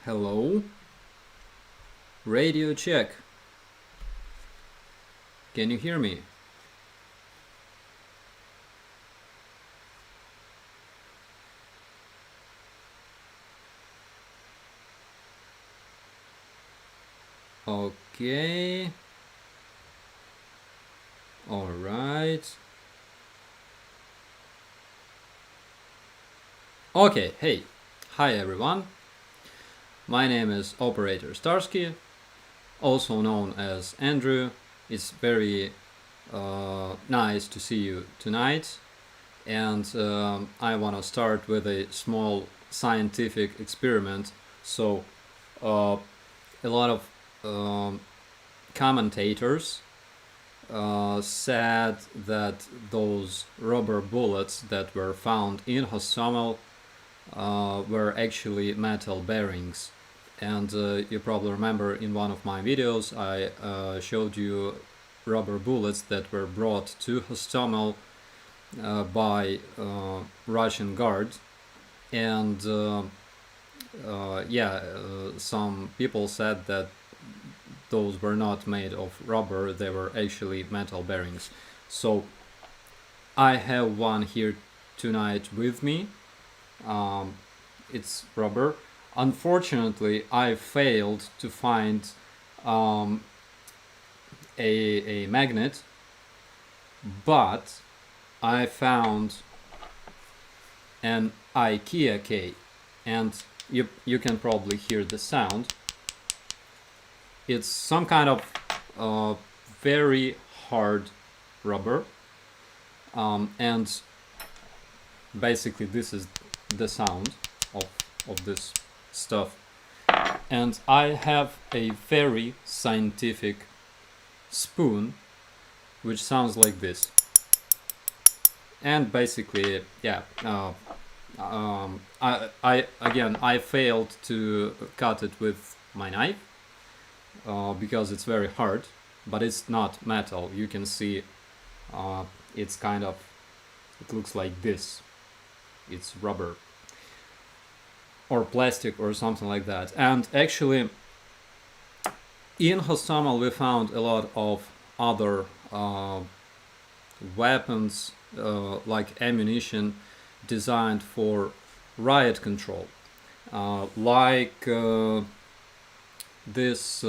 Hello? Radio check. Can you hear me? Okay. All right. Okay, hey. Hi everyone. My name is Operator Starsky, also known as Andrew. It's very nice to see you tonight. And I want to start with a small scientific experiment. So, a lot of commentators said that those rubber bullets that were found in Hostomel were actually metal bearings. And you probably remember in one of my videos I showed you rubber bullets that were brought to Hostomel by Russian guards. And some people said that those were not made of rubber, they were actually metal bearings. So I have one here tonight with me. It's rubber. Unfortunately, I failed to find a magnet, but I found an IKEA key, and you can probably hear the sound. It's some kind of very hard rubber, and basically this is the sound of this stuff. And I have a very scientific spoon which sounds like this. And basically, yeah, I failed to cut it with my knife because it's very hard, but it's not metal. You can see it's kind of, it looks like this. It's rubber or plastic or something like that. And actually in Hostomel we found a lot of other weapons like ammunition designed for riot control, like this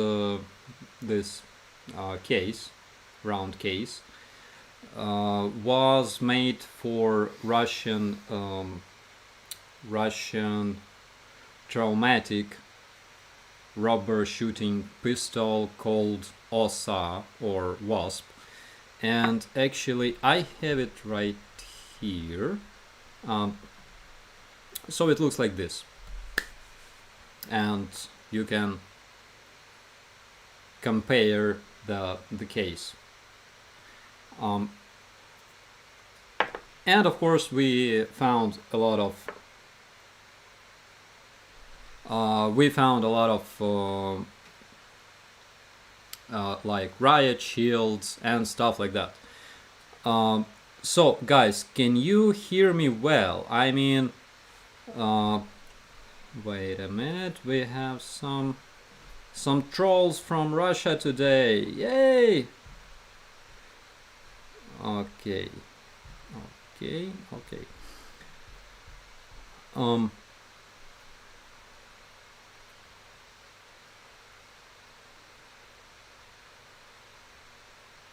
case, round case, was made for Russian traumatic rubber shooting pistol called OSA or Wasp. And actually I have it right here. So it looks like this, and you can compare the case. And of course we found a lot of like riot shields and stuff like that. So guys, can you hear me well? I mean, wait a minute, we have some trolls from Russia today. Yay! Okay.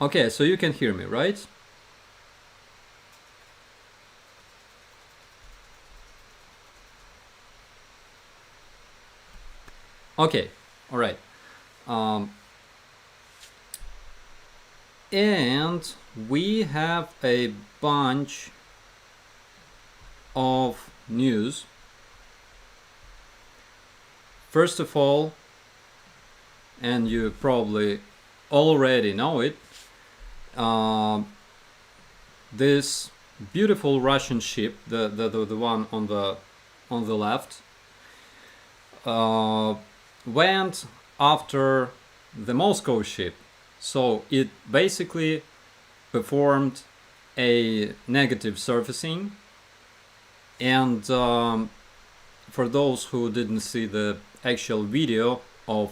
Okay, so you can hear me, right? Okay, all right. And we have a bunch of news. First of all, and you probably already know it, this beautiful Russian ship, the one on the left, went after the Moscow ship. So it basically performed a negative surfacing. And for those who didn't see the actual video of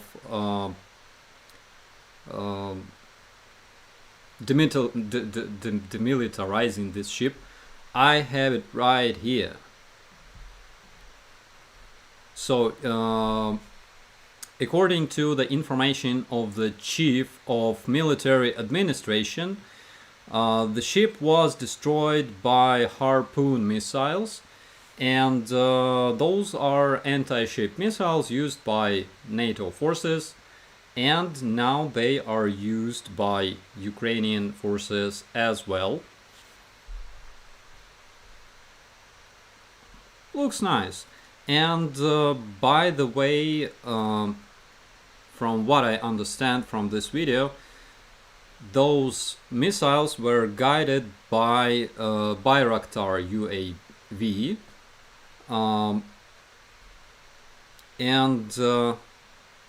demilitarizing this ship. I have it right here. So according to the information of the Chief of Military Administration, the ship was destroyed by Harpoon missiles, and those are anti-ship missiles used by NATO forces, and now they are used by Ukrainian forces as well. Looks nice. And by the way, from what I understand from this video, those missiles were guided by Bayraktar UAV, and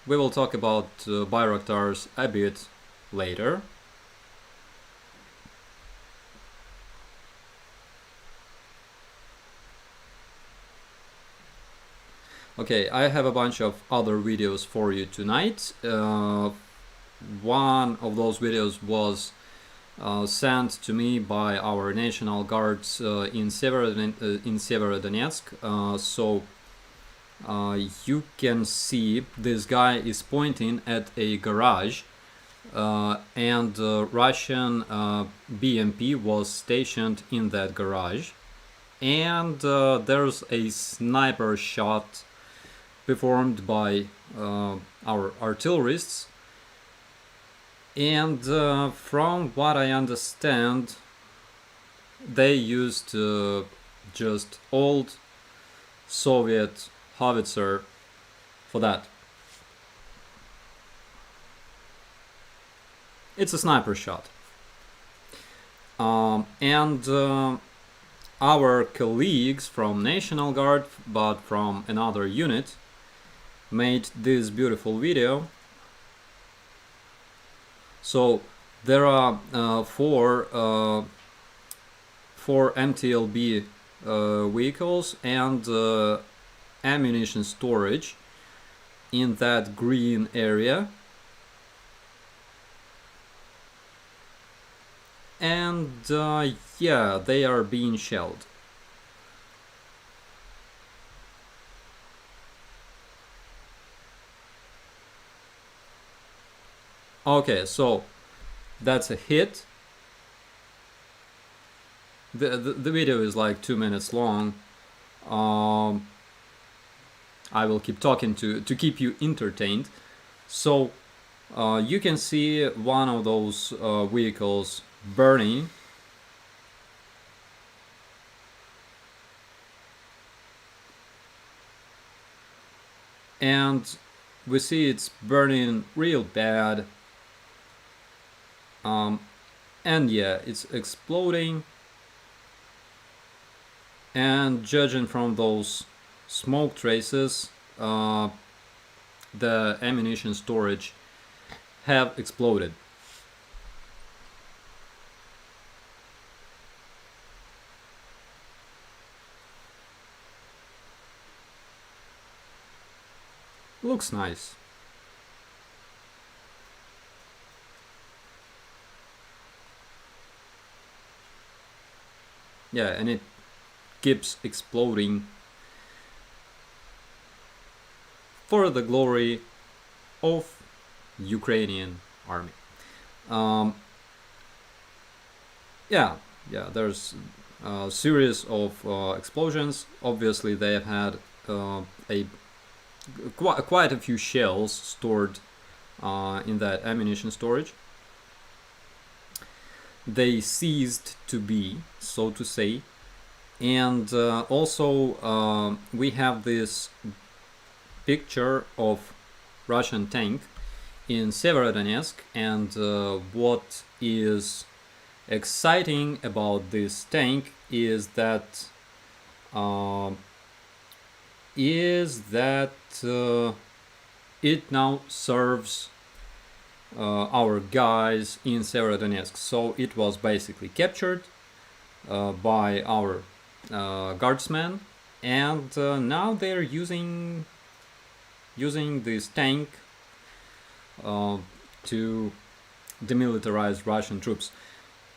we will talk about Bayraktars a bit later. Okay, I have a bunch of other videos for you tonight. One of those videos was sent to me by our National Guards in Severodonetsk. So you can see this guy is pointing at a garage, and Russian BMP was stationed in that garage, and there's a sniper shot performed by our artillerists, and from what I understand, they used just old Soviet howitzer for that. It's a sniper shot. And our colleagues from National Guard, but from another unit, made this beautiful video. So there are four MTLB vehicles and ammunition storage in that green area, and yeah, they are being shelled. Okay, so that's a hit. The video is like 2 minutes long. I will keep talking to keep you entertained. So you can see one of those vehicles burning. And we see it's burning real bad. And yeah, it's exploding, and judging from those smoke traces, the ammunition storage have exploded. Looks nice. Yeah, and it keeps exploding for the glory of Ukrainian army. Yeah, there's a series of explosions. Obviously, they have had quite a few shells stored in that ammunition storage. They ceased to be, so to say, and also we have this picture of Russian tank in Severodonetsk, and what is exciting about this tank is that it now serves our guys in Severodonetsk. So it was basically captured by our guardsmen, and now they're using using this tank to demilitarize Russian troops.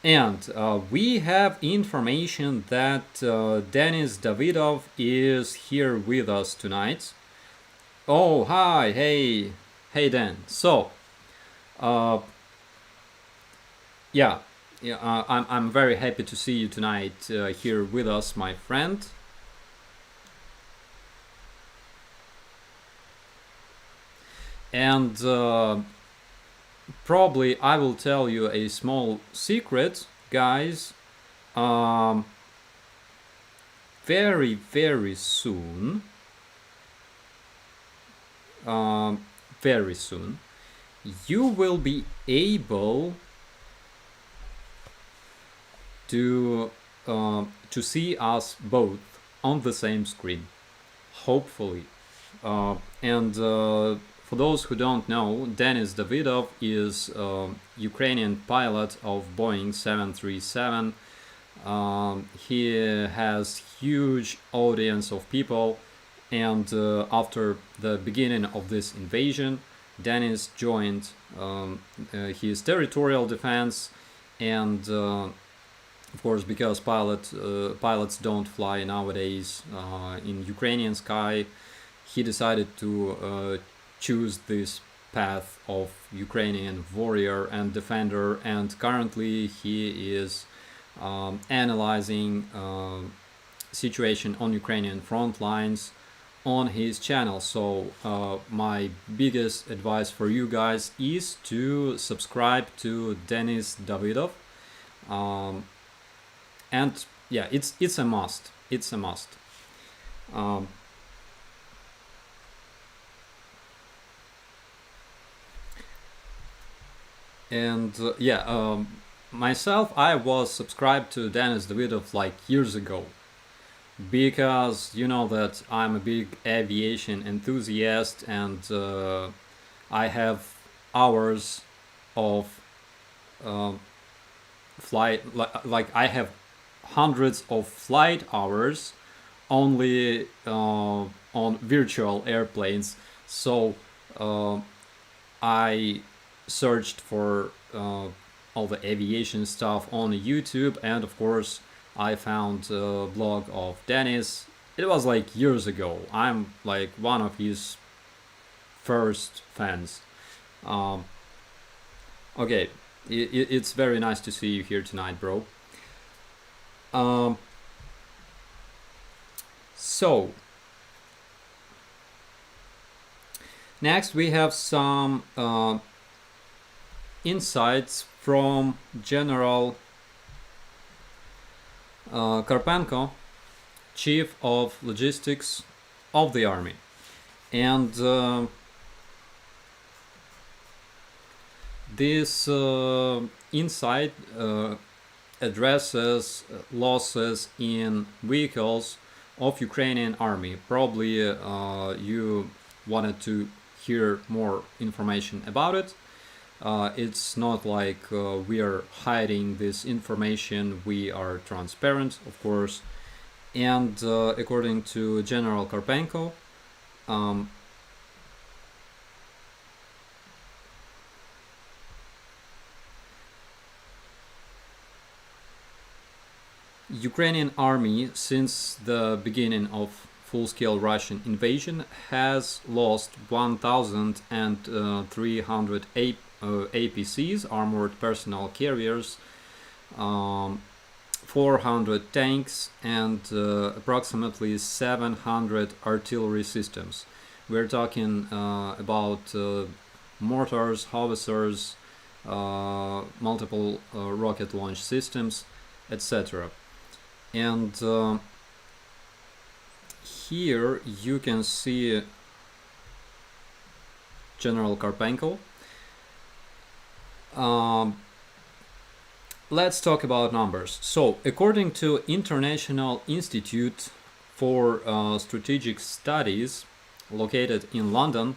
And we have information that Denis Davidov is here with us tonight. Oh, hi, hey Dan. So, yeah, I'm very happy to see you tonight here with us, my friend. And probably I will tell you a small secret, guys. Very, very soon, you will be able to see us both on the same screen, hopefully. And for those who don't know, Denis Davidov is a Ukrainian pilot of Boeing 737. He has huge audience of people, and after the beginning of this invasion, Denis joined his territorial defense, and of course, because pilots don't fly nowadays in Ukrainian sky, he decided to choose this path of Ukrainian warrior and defender, and currently he is analyzing situation on Ukrainian front lines on his channel. So my biggest advice for you guys is to subscribe to Denis Davidov, and yeah, it's a must. It's a must. And myself, I was subscribed to Denis Davidov like years ago, because you know that I'm a big aviation enthusiast, and I have hours of flight, like I have hundreds of flight hours only on virtual airplanes. So I searched for all the aviation stuff on YouTube, and of course I found a blog of Denis. It was like years ago. I'm like one of his first fans. Okay, it's very nice to see you here tonight, bro. So next we have some insights from General Karpenko, Chief of Logistics of the Army. And this insight addresses losses in vehicles of Ukrainian Army. Probably you wanted to hear more information about it. It's not like we are hiding this information. We are transparent, of course. And according to General Karpenko, Ukrainian army, since the beginning of full-scale Russian invasion, has lost 1,300 APCs, armored personnel carriers, 400 tanks, and approximately 700 artillery systems. We're talking about mortars, howitzers, multiple rocket launch systems, etc. And here you can see General Karpenko. Let's talk about numbers. So, according to International Institute for Strategic Studies, located in London,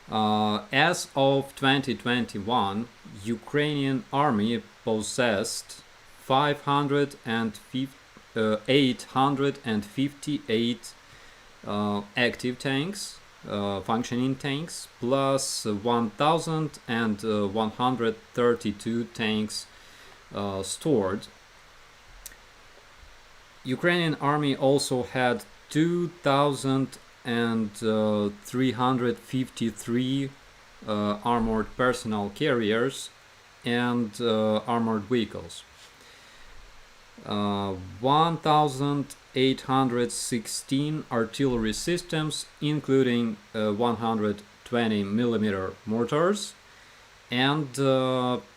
as of 2021, Ukrainian army possessed 858 active tanks, functioning tanks, plus 1,132 tanks stored. Ukrainian army also had 2,353 armored personnel carriers and armored vehicles. 1,816 artillery systems, including 120 millimeter mortars, and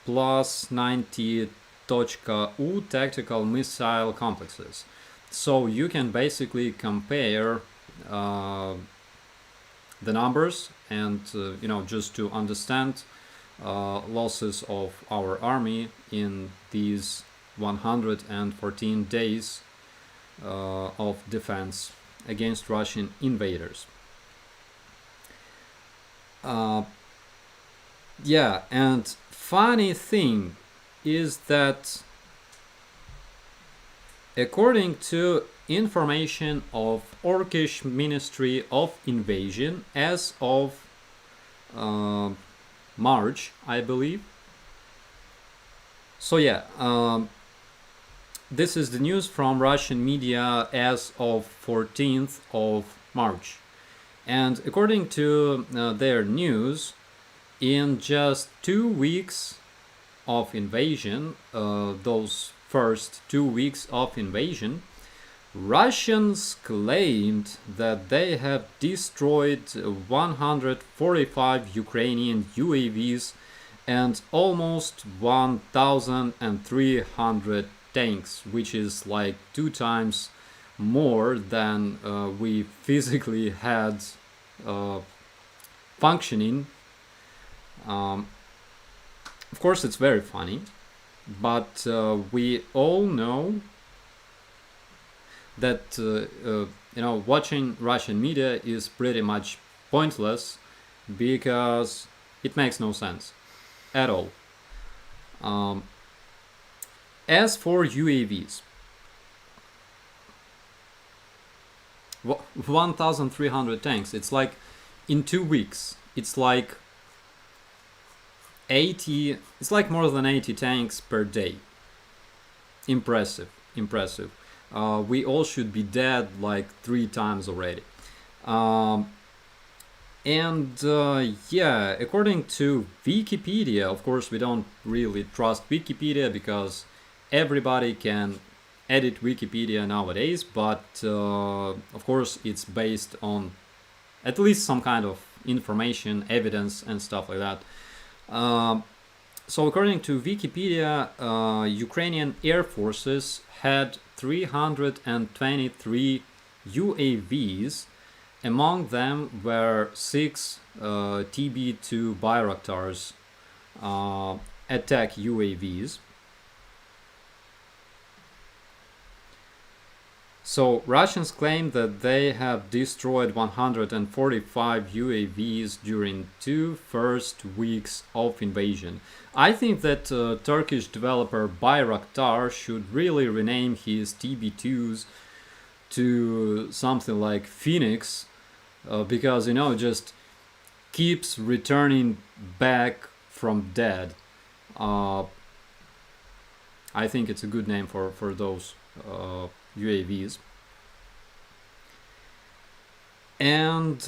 plus 90 .U tactical missile complexes. So you can basically compare the numbers and just to understand losses of our army in these 114 days of defense against Russian invaders. Yeah, and funny thing is that according to information of Turkish Ministry of Invasion as of March, I believe. So yeah, this is the news from Russian media as of 14th of March. And according to their news, in just 2 weeks of invasion, those first 2 weeks of invasion, Russians claimed that they have destroyed 145 Ukrainian UAVs and almost 1,300 tanks, which is like 2 times more than we physically had functioning. Of course, it's very funny, but we all know that watching Russian media is pretty much pointless because it makes no sense at all. As for UAVs, 1,300 tanks. It's like in 2 weeks. It's like 80. It's like more than 80 tanks per day. Impressive. We all should be dead like 3 times already. Yeah, according to Wikipedia, of course, we don't really trust Wikipedia because everybody can edit Wikipedia nowadays, but of course it's based on at least some kind of information, evidence, and stuff like that. So according to Wikipedia, Ukrainian Air Forces had 323 UAVs. Among them were 6 TB2 Bayraktars attack UAVs. So Russians claim that they have destroyed 145 UAVs during 2 first weeks of invasion. I think that Turkish developer Bayraktar should really rename his TB2s to something like Phoenix, because just keeps returning back from dead. I think it's a good name for those UAVs. And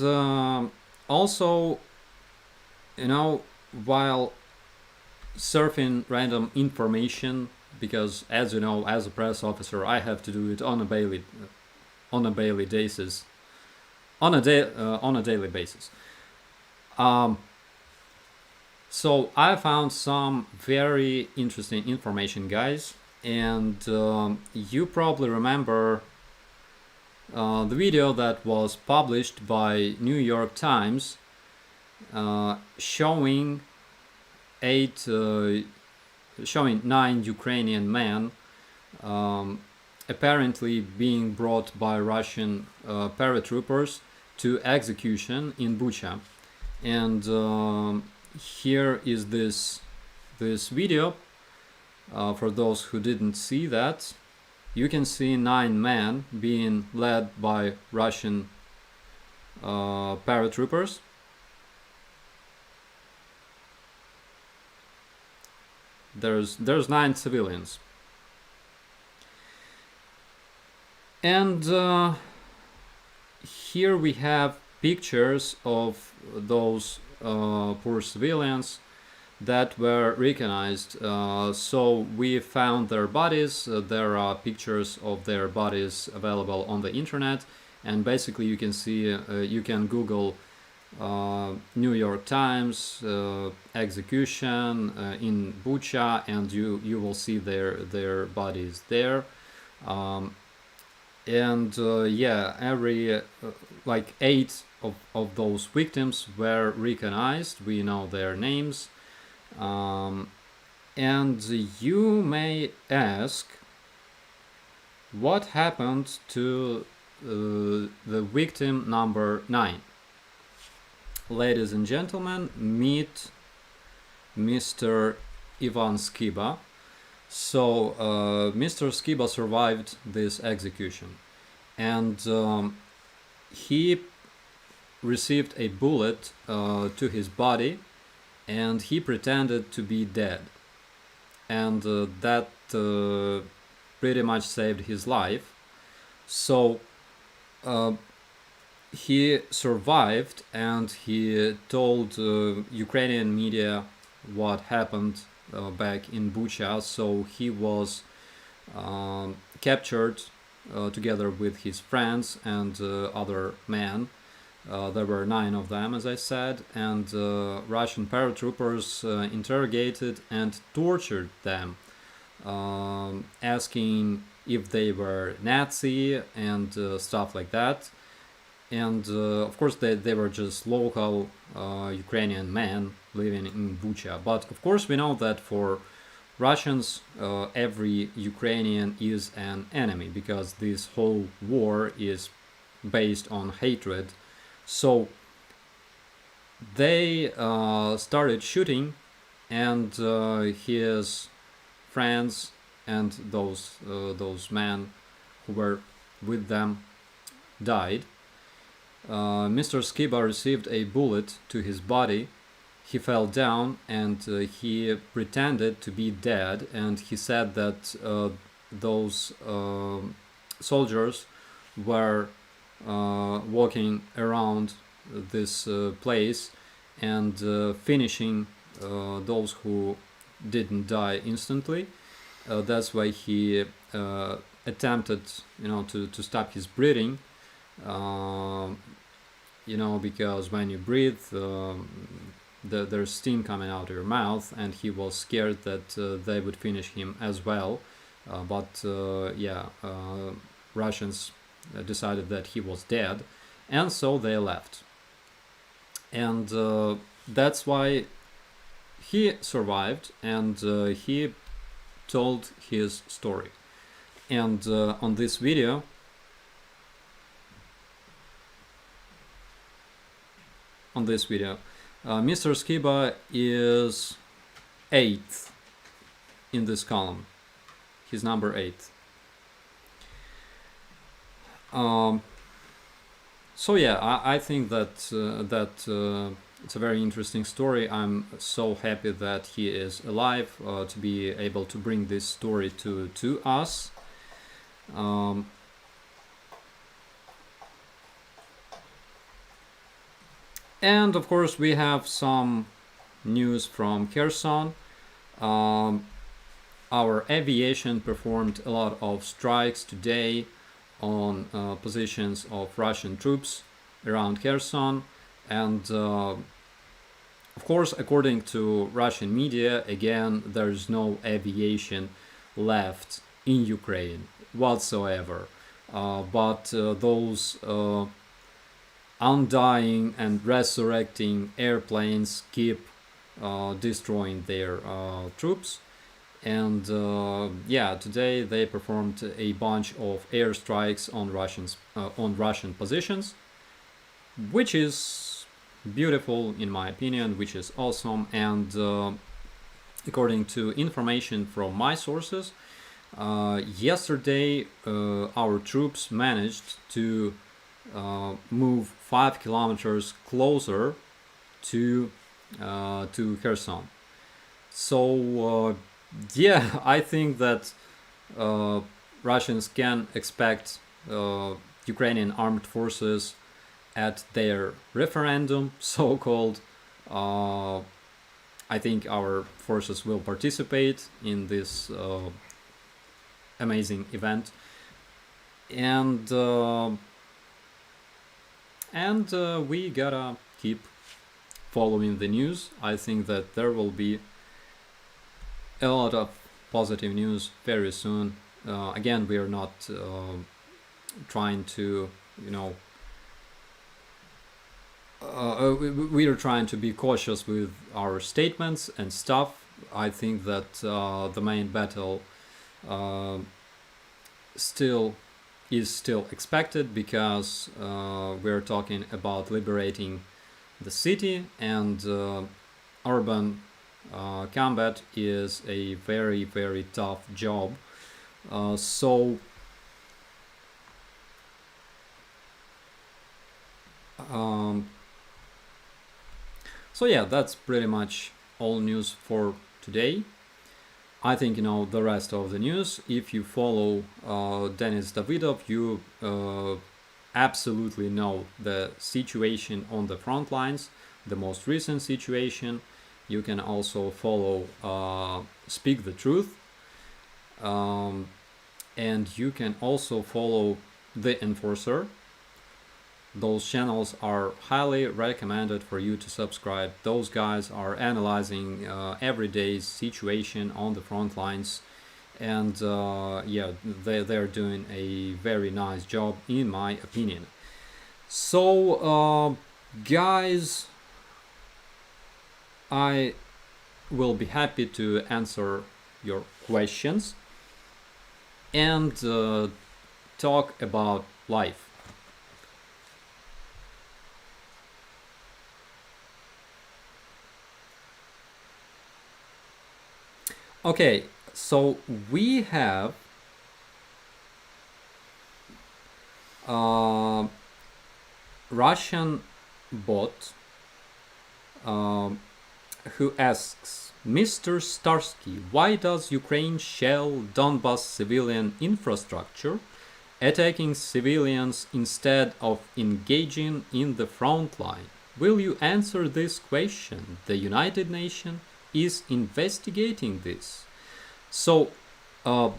also, while surfing random information, because as you know, as a press officer, I have to do it on a daily basis. On a daily basis. So I found some very interesting information, guys, and you probably remember the video that was published by New York Times showing 9 Ukrainian men apparently being brought by Russian paratroopers to execution in Bucha. And here is this video. For those who didn't see that, you can see 9 men being led by Russian paratroopers. There's 9 civilians, and here we have pictures of those poor civilians that were recognized. So we found their bodies. There are pictures of their bodies available on the internet, and basically you can see, you can Google New York Times execution in Bucha, and you will see their bodies there. And yeah, every like 8 of those victims were recognized. We know their names. And you may ask, what happened to the victim number 9? Ladies and gentlemen, meet Mr. Ivan Skiba. So Mr. Skiba survived this execution, and he received a bullet to his body, and he pretended to be dead, and that pretty much saved his life. So he survived, and he told Ukrainian media what happened back in Bucha. So he was captured together with his friends and other men. There were 9 of them, as I said, and Russian paratroopers interrogated and tortured them, asking if they were Nazi and stuff like that. And of course they were just local Ukrainian men living in Bucha. But of course we know that for Russians every Ukrainian is an enemy, because this whole war is based on hatred. So they started shooting, and his friends and those men who were with them died. Mr. Skiba received a bullet to his body. He fell down, and he pretended to be dead, and he said that those soldiers were walking around this place and finishing those who didn't die instantly. That's why he attempted, to stop his breathing. Because when you breathe, there's steam coming out of your mouth, and he was scared that they would finish him as well. But Russians decided that he was dead, and so they left. And that's why he survived, and he told his story. And on this video, Mr. Skiba is 8th in this column. He's number 8. So yeah, I think that it's a very interesting story. I'm so happy that he is alive, to be able to bring this story to us. And of course we have some news from Kherson. Our aviation performed a lot of strikes today on positions of Russian troops around Kherson, and of course, according to Russian media, again, there's no aviation left in Ukraine whatsoever. But those undying and resurrecting airplanes keep destroying their troops. And today they performed a bunch of airstrikes on Russian positions, which is beautiful in my opinion, which is awesome. And according to information from my sources, yesterday our troops managed to move 5 kilometers closer to Kherson. So yeah, I think that Russians can expect Ukrainian armed forces at their referendum, so-called. I think our forces will participate in this amazing event, and we gotta keep following the news. I think that there will be a lot of positive news very soon. Again, we are not trying to, we are trying to be cautious with our statements and stuff. I think that the main battle still expected, because we're talking about liberating the city, and urban combat is a very, very tough job. So yeah, that's pretty much all news for today. I think the rest of the news. If you follow Denis Davidov, you absolutely know the situation on the front lines, the most recent situation. You can also follow Speak the Truth, and you can also follow The Enforcer. Those channels are highly recommended for you to subscribe. Those guys are analyzing everyday's situation on the front lines, and yeah, they're doing a very nice job, in my opinion. So guys, I will be happy to answer your questions and talk about life. Okay, so we have Russian bot who asks, Mr. Starsky, why does Ukraine shell Donbas civilian infrastructure, attacking civilians instead of engaging in the front line? Will you answer this question? The United Nations is investigating this. So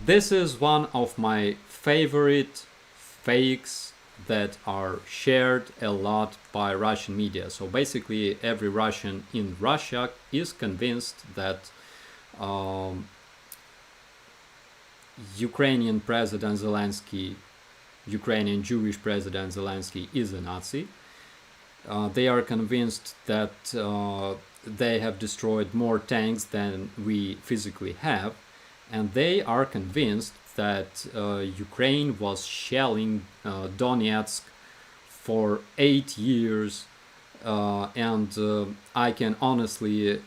this is one of my favorite fakes that are shared a lot by Russian media. So basically every Russian in Russia is convinced that Ukrainian President Zelensky, Ukrainian Jewish President Zelensky is a Nazi. They are convinced that they have destroyed more tanks than we physically have, and they are convinced that Ukraine was shelling Donetsk for 8 years, and I can honestly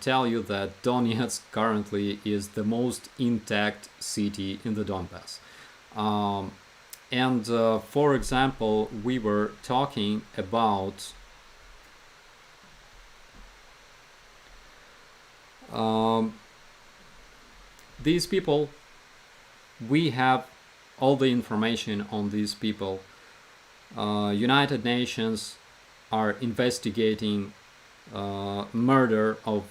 tell you that Donetsk currently is the most intact city in the Donbass. And for example, we were talking about these people. We have all the information on these people. United Nations are investigating murder of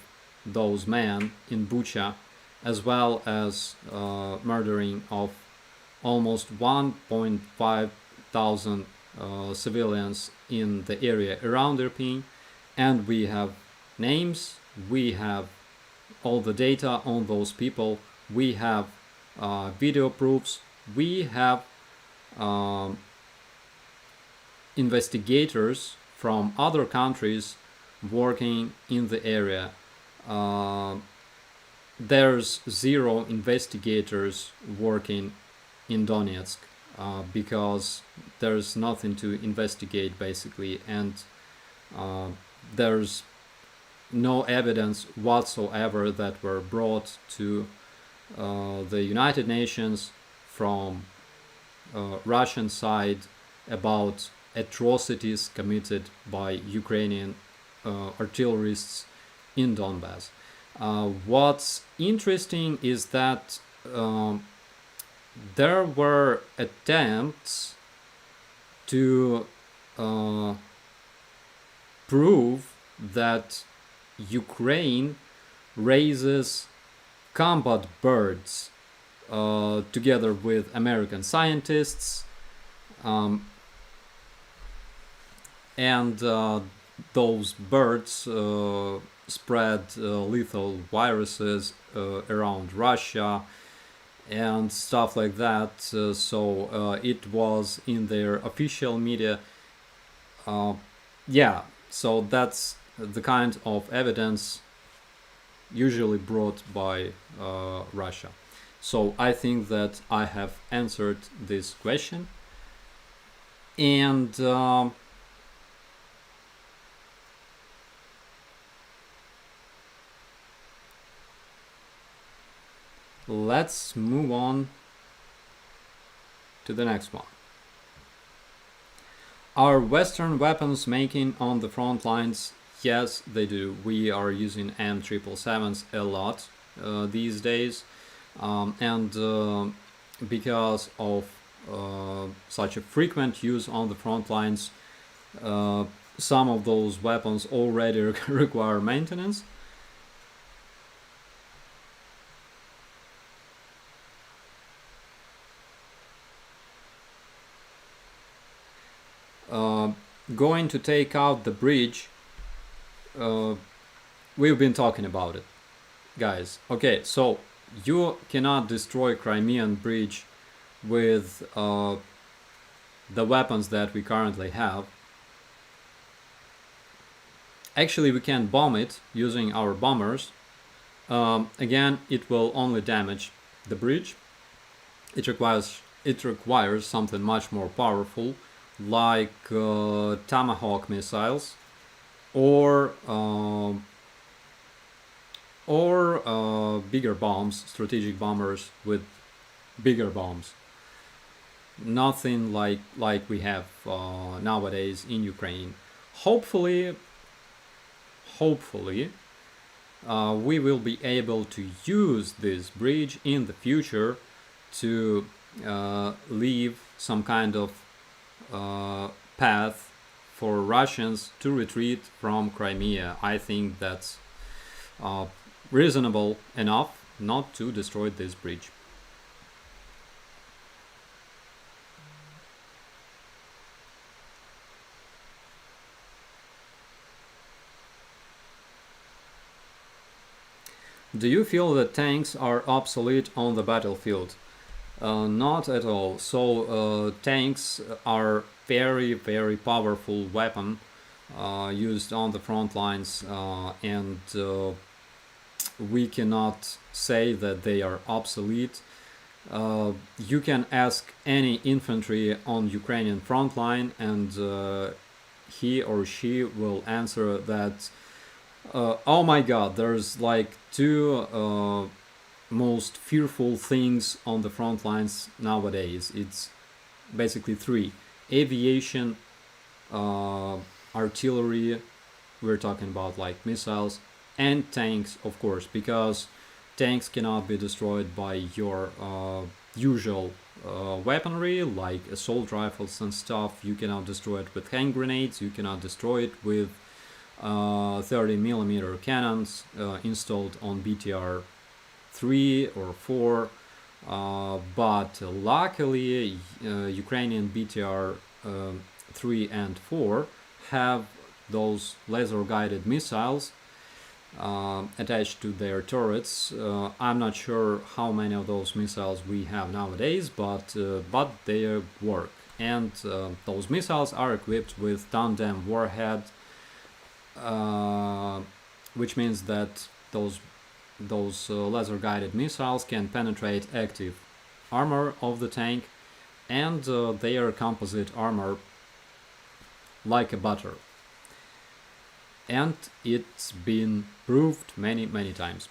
those men in Bucha, as well as murdering of almost 1.5 thousand civilians in the area around Irpin, and we have names, we have all the data on those people, we have video proofs, we have investigators from other countries working in the area. There's zero investigators working in Donetsk because there's nothing to investigate basically, and there's no evidence whatsoever that were brought to the United Nations from Russian side about atrocities committed by Ukrainian artillerists in Donbass. What's interesting is that there were attempts to prove that Ukraine raises combat birds together with American scientists, and those birds spread lethal viruses around Russia and stuff like that. So it was in their official media. Yeah, so that's the kind of evidence usually brought by Russia. So I think that I have answered this question. And let's move on to the next one. Are Western weapons making on the front lines? Yes, they do. We are using M777s a lot these days, and because of such a frequent use on the front lines, some of those weapons already require maintenance. Going to take out the bridge. We've been talking about it, guys. Okay, so you cannot destroy Crimean bridge with the weapons that we currently have. Actually, we can bomb it using our bombers. Again, it will only damage the bridge. It requires something much more powerful, like Tomahawk missiles, or bigger bombs, strategic bombers with bigger bombs. Nothing like we have nowadays in Ukraine. Hopefully, we will be able to use this bridge in the future to leave some kind of path for Russians to retreat from Crimea. I think that's reasonable enough not to destroy this bridge. Do you feel that tanks are obsolete on the battlefield? Not at all. So tanks are very, very powerful weapon used on the front lines, and we cannot say that they are obsolete. You can ask any infantry on Ukrainian front line, and he or she will answer that oh my god, there's like two most fearful things on the front lines nowadays. It's basically three: aviation, artillery, we're talking about like missiles, and tanks, of course, because tanks cannot be destroyed by your usual weaponry like assault rifles and stuff. You cannot destroy it with hand grenades, you cannot destroy it with 30mm cannons installed on BTR 3 or 4, but luckily Ukrainian BTR 3 and 4 have those laser guided missiles attached to their turrets. I'm not sure how many of those missiles we have nowadays, but they work, and those missiles are equipped with tandem warhead, which means that those laser guided missiles can penetrate active armor of the tank, and they are composite armor like a butter, and it's been proved many times.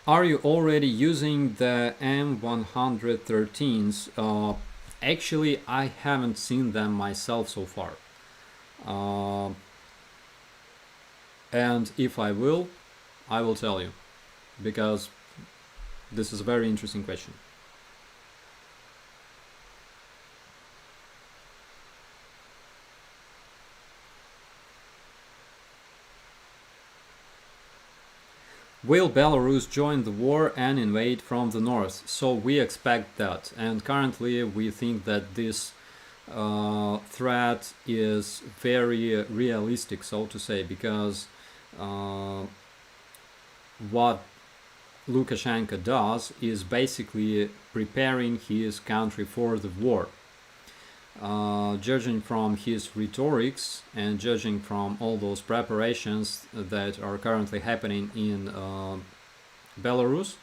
Are you already using the M113s? Actually, I haven't seen them myself so far. Uh, and if I will tell you, because this is a very interesting question. Will Belarus join the war and invade from the north? So we expect that, and currently we think that this threat is very realistic, so to say, because uh, what Lukashenko does is basically preparing his country for the war. Judging from his rhetorics and judging from all those preparations that are currently happening in Belarus,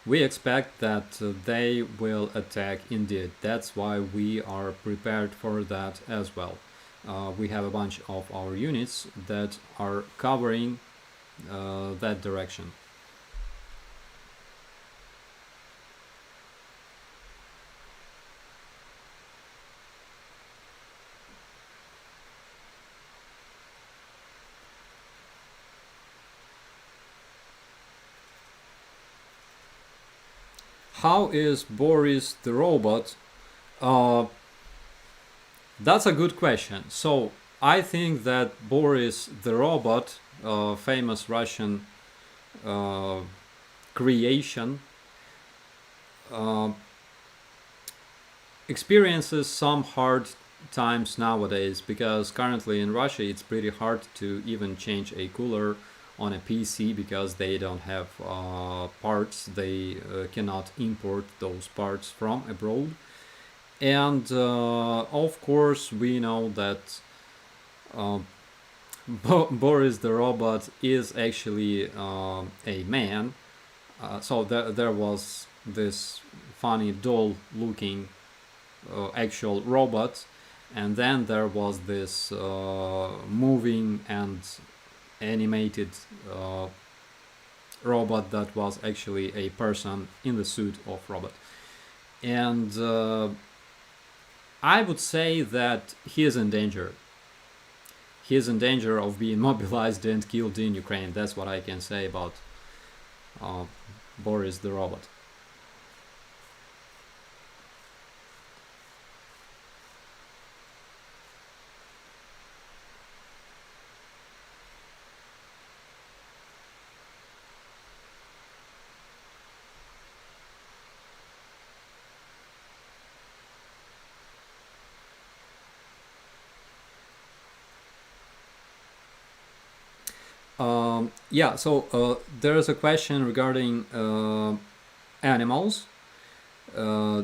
we expect that they will attack indeed. That's why we are prepared for that as well. We have a bunch of our units that are covering that direction. How is Boris the robot? Uh, that's a good question. So I think that Boris the robot, famous Russian uh, creation, uh, experiences some hard times nowadays, because currently in Russia it's pretty hard to even change a cooler on a PC because they don't have parts. They cannot import those parts from abroad. And of course, we know that uh, Boris the robot is actually a man. So there was this funny doll looking actual robot, and then there was this moving and animated robot that was actually a person in the suit of robot. And I would say that he is in danger. He is in danger of being mobilized and killed in Ukraine. That's what I can say about Boris the robot. Yeah, so there is a question regarding animals. Uh,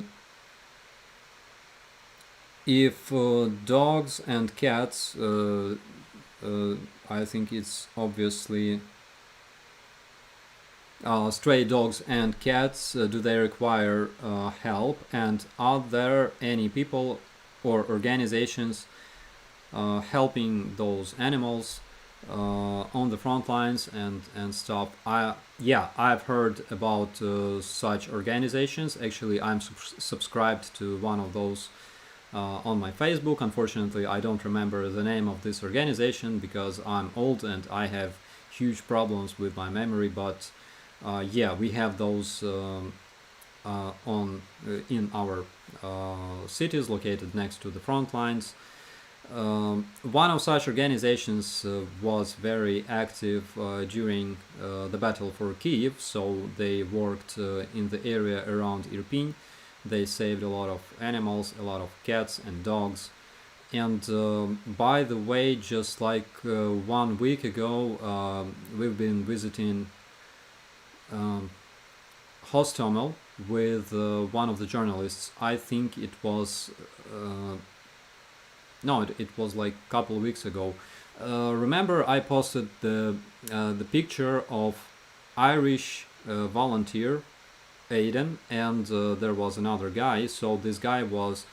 if dogs and cats, I think it's obviously stray dogs and cats, do they require help? And are there any people or organizations helping those animals on the front lines and stuff? Yeah, I've heard about such organizations. Actually, I'm subscribed to one of those on my Facebook. Unfortunately, I don't remember the name of this organization because I'm old and I have huge problems with my memory. But yeah, we have those on in our cities located next to the front lines. One of such organizations was very active during the battle for Kiev, so they worked in the area around Irpin. They saved a lot of animals, a lot of cats and dogs. And by the way, just like 1 week ago, we've been visiting Hostomel with one of the journalists. I think it was no, it was like a couple of weeks ago. Remember, I posted the picture of Irish volunteer Aiden, and there was another guy. So this guy was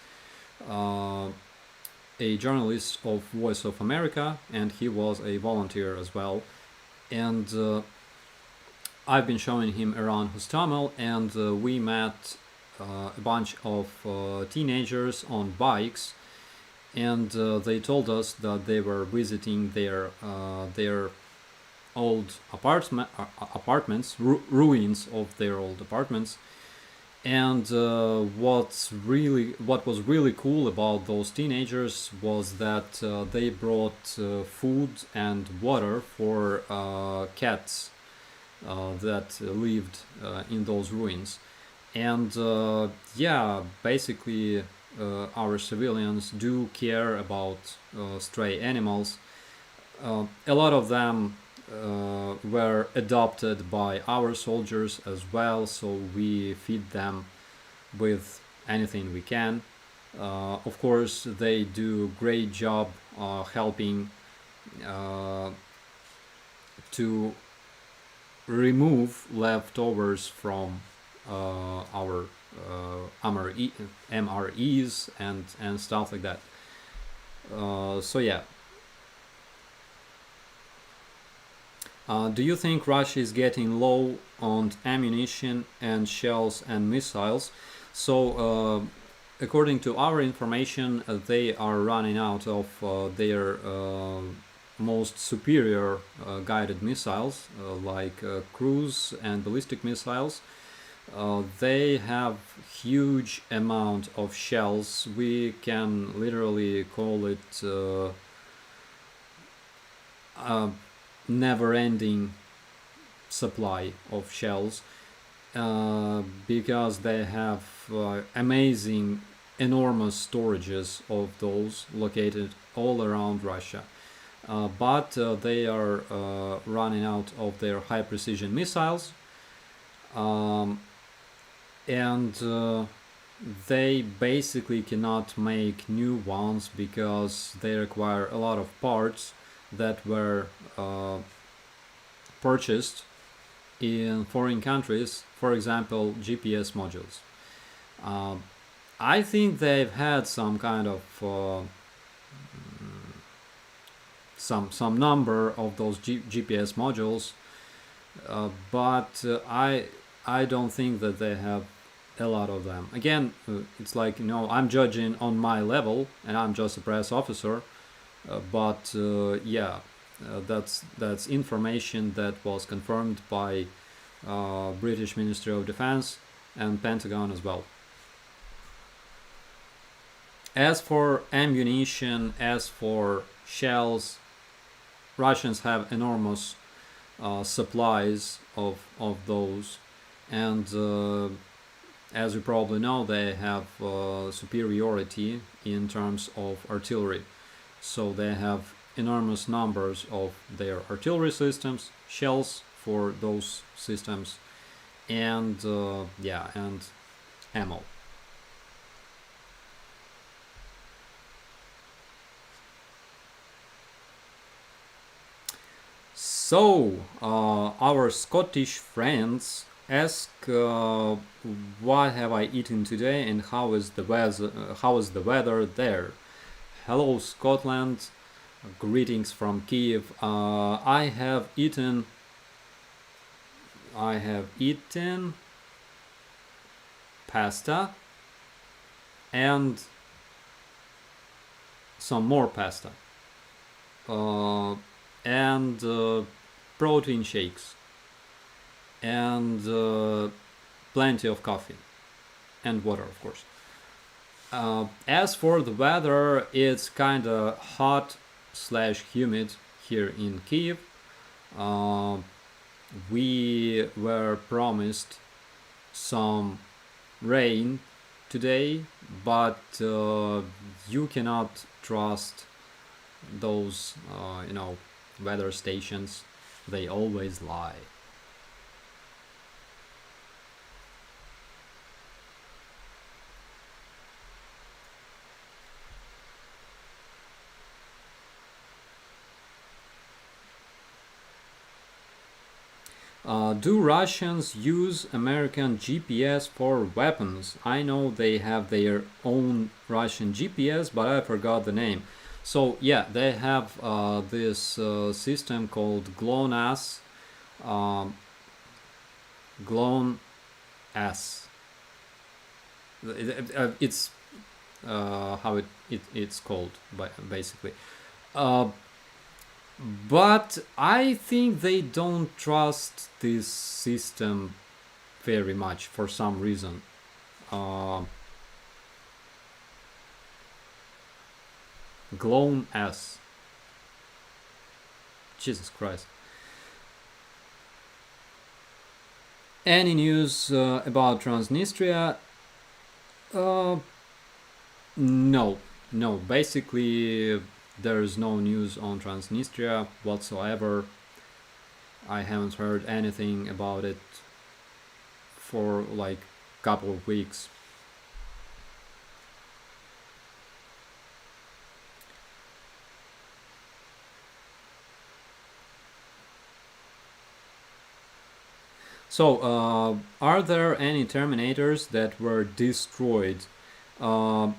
a journalist of Voice of America, and he was a volunteer as well. And I've been showing him around Hostomel, and we met a bunch of teenagers on bikes, and they told us that they were visiting their old apartments, ruins of their old apartments. And what was really cool about those teenagers was that they brought food and water for cats that lived in those ruins. And yeah, basically, our civilians do care about stray animals. A lot of them were adopted by our soldiers as well, so we feed them with anything we can. Of course, they do great job helping to remove leftovers from our MREs and stuff like that. So yeah. Do you think Russia is getting low on ammunition and shells and missiles? So, according to our information, they are running out of their most superior guided missiles, like cruise and ballistic missiles. They have huge amount of shells. We can literally call it never-ending supply of shells, because they have amazing, enormous storages of those located all around Russia. But they are running out of their high-precision missiles, and they basically cannot make new ones because they require a lot of parts that were purchased in foreign countries, for example, GPS modules. I think they've had some kind of some number of those GPS modules, but I don't think that they have a lot of them. Again, it's like, I'm judging on my level, and I'm just a press officer. But yeah, that's information that was confirmed by British Ministry of Defense and Pentagon as well. As for ammunition, as for shells, Russians have enormous supplies of those, and as you probably know, they have superiority in terms of artillery. So they have enormous numbers of their artillery systems, shells for those systems, and and ammo. So our Scottish friends ask, what have I eaten today and how is the weather there? Hello Scotland, greetings from Kiev. I have eaten pasta and some more pasta, and protein shakes, and plenty of coffee and water, of course. As for the weather, it's kind of hot / humid here in Kiev. We were promised some rain today, but you cannot trust those weather stations. They always lie. Do Russians use American GPS for weapons? I know they have their own Russian GPS, but I forgot the name. So yeah, they have this system called GLONASS. Glone S. It's how it's called, basically. Uh, but I think they don't trust this system very much for some reason. Uh, Glone S. Jesus Christ. Any news about Transnistria? Uh, no, no. Basically, there's no news on Transnistria whatsoever. I haven't heard anything about it for like a couple of weeks. So, are there any Terminators that were destroyed? Uh,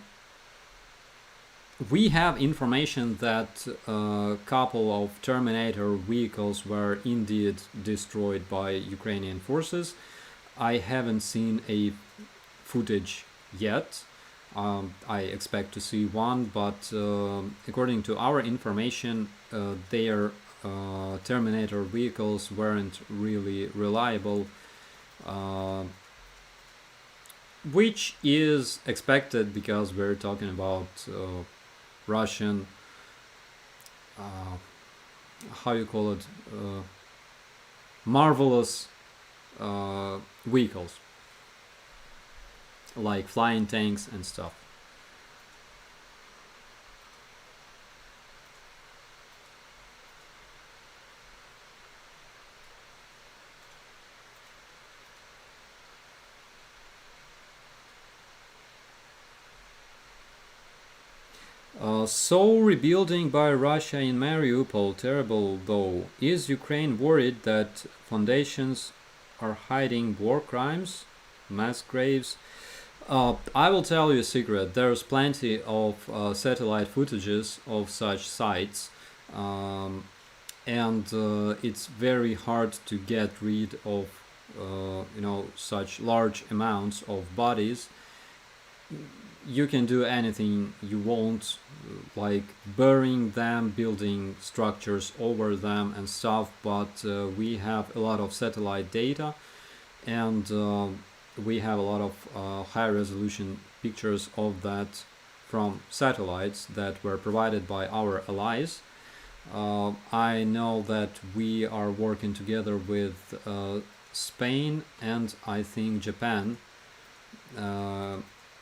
we have information that a couple of Terminator vehicles were indeed destroyed by Ukrainian forces. I haven't seen a footage yet. I expect to see one, but according to our information, their Terminator vehicles weren't really reliable, uh, which is expected because we're talking about Russian, uh, how you call it, marvelous vehicles like flying tanks and stuff. So rebuilding by Russia in Mariupol, terrible though. Is Ukraine worried that foundations are hiding war crimes, mass graves? I will tell you a secret. There's plenty of satellite footages of such sites, and it's very hard to get rid of, such large amounts of bodies. You can do anything you want, like burying them, building structures over them and stuff, but we have a lot of satellite data, and we have a lot of high resolution pictures of that from satellites that were provided by our allies. I know that we are working together with Spain and I think Japan,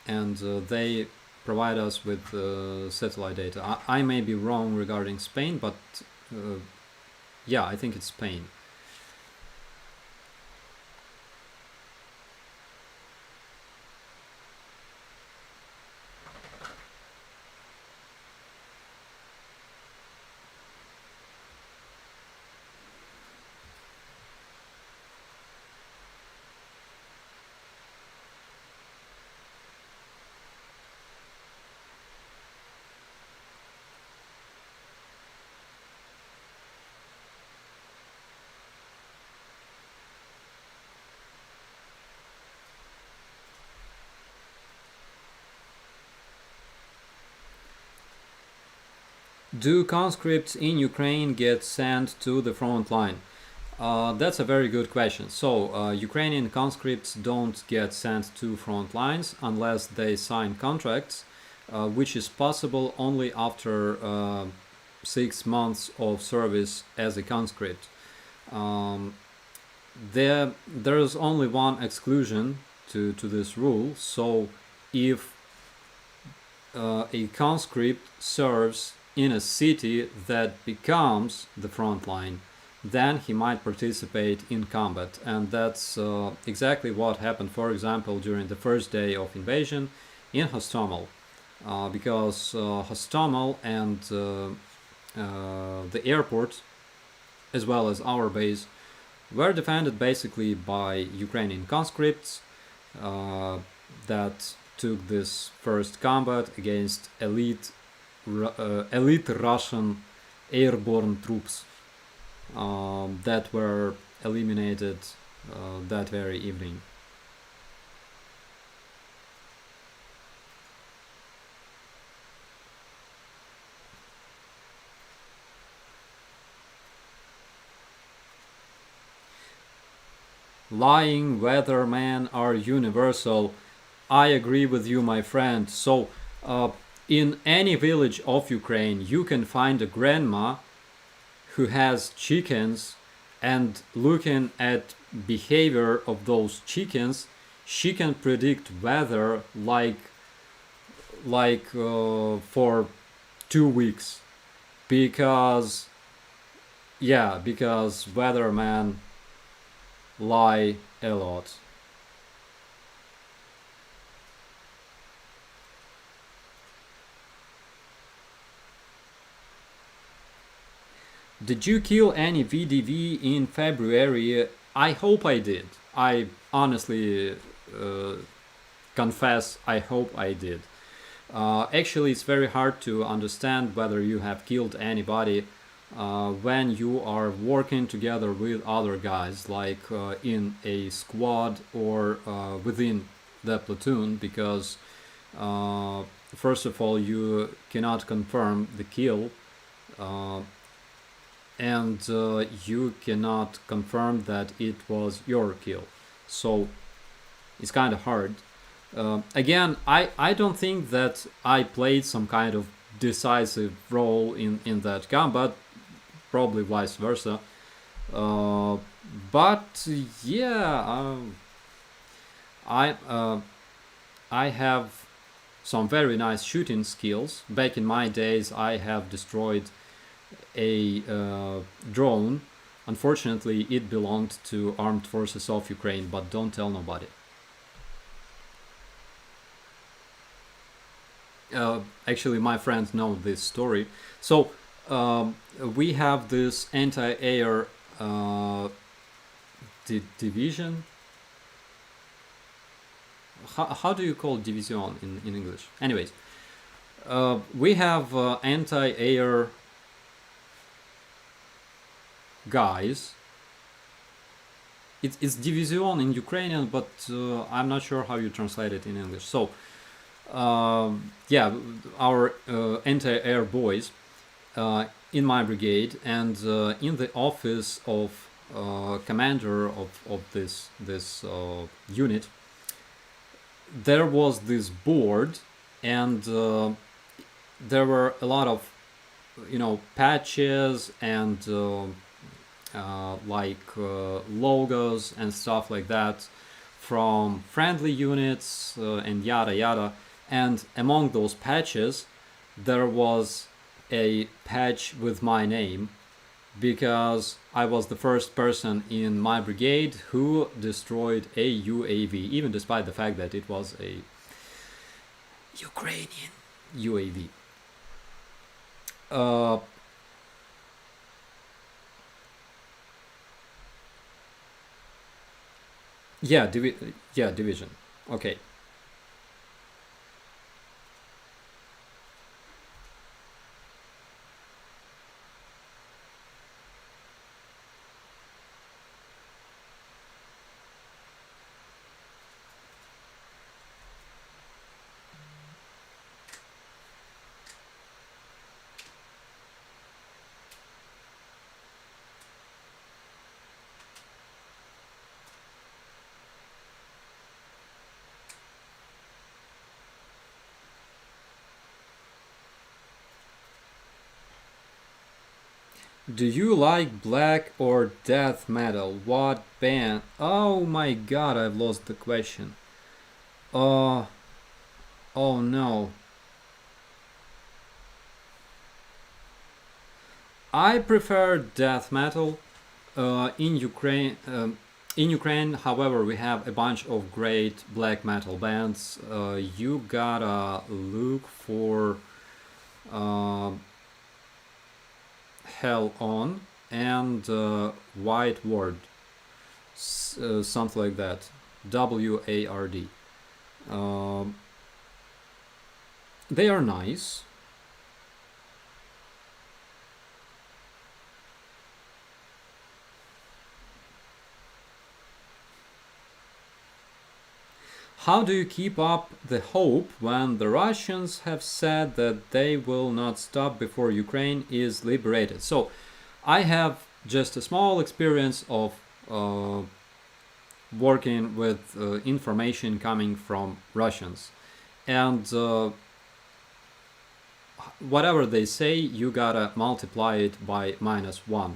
and they provide us with satellite data. I may be wrong regarding Spain, but yeah, I think it's Spain. Do conscripts in Ukraine get sent to the front line? That's a very good question. So, Ukrainian conscripts don't get sent to front lines unless they sign contracts, which is possible only after 6 months of service as a conscript. Um, there's only one exclusion to this rule. So, if a conscript serves in a city that becomes the front line, then he might participate in combat. And that's exactly what happened, for example, during the first day of invasion in Hostomel. Because Hostomel and the airport, as well as our base, were defended basically by Ukrainian conscripts that took this first combat against elite Russian airborne troops that were eliminated that very evening. Lying weathermen are universal. I agree with you, my friend. So, in any village of Ukraine, you can find a grandma who has chickens, and looking at behavior of those chickens, she can predict weather for 2 weeks, because because weathermen lie a lot. Did you kill any VDV in February? I hope I did. I honestly confess, I hope I did. Actually, it's very hard to understand whether you have killed anybody when you are working together with other guys, like in a squad or within the platoon, because first of all, you cannot confirm the kill, uh, and you cannot confirm that it was your kill. So it's kind of hard. Again, I don't think that I played some kind of decisive role in that combat, probably vice versa. Uh, but yeah, I I have some very nice shooting skills. Back in my days, I have destroyed a drone. Unfortunately, it belonged to armed forces of Ukraine, but don't tell nobody. Actually, my friends know this story. So we have this anti-air division. How do you call division in English? Anyways, we have anti-air guys. It's division in Ukrainian, but I'm not sure how you translate it in English. So yeah, our anti-air boys in my brigade, and in the office of commander of this unit, there was this board, and there were a lot of patches and logos and stuff like that from friendly units and yada yada. And among those patches, there was a patch with my name, because I was the first person in my brigade who destroyed a UAV, even despite the fact that it was a Ukrainian UAV. Uh, yeah, division. Okay. Do you like black or death metal? What band? Oh my god, I've lost the question. Uh, oh no. I prefer death metal. In Ukraine, however, we have a bunch of great black metal bands. You gotta look for uh, Hell On and White Ward, something like that. WARD. Um, they are nice. how do you keep up the hope when the Russians have said that they will not stop before Ukraine is liberated? So I have just a small experience of working with information coming from Russians. And whatever they say, you gotta multiply it by -1,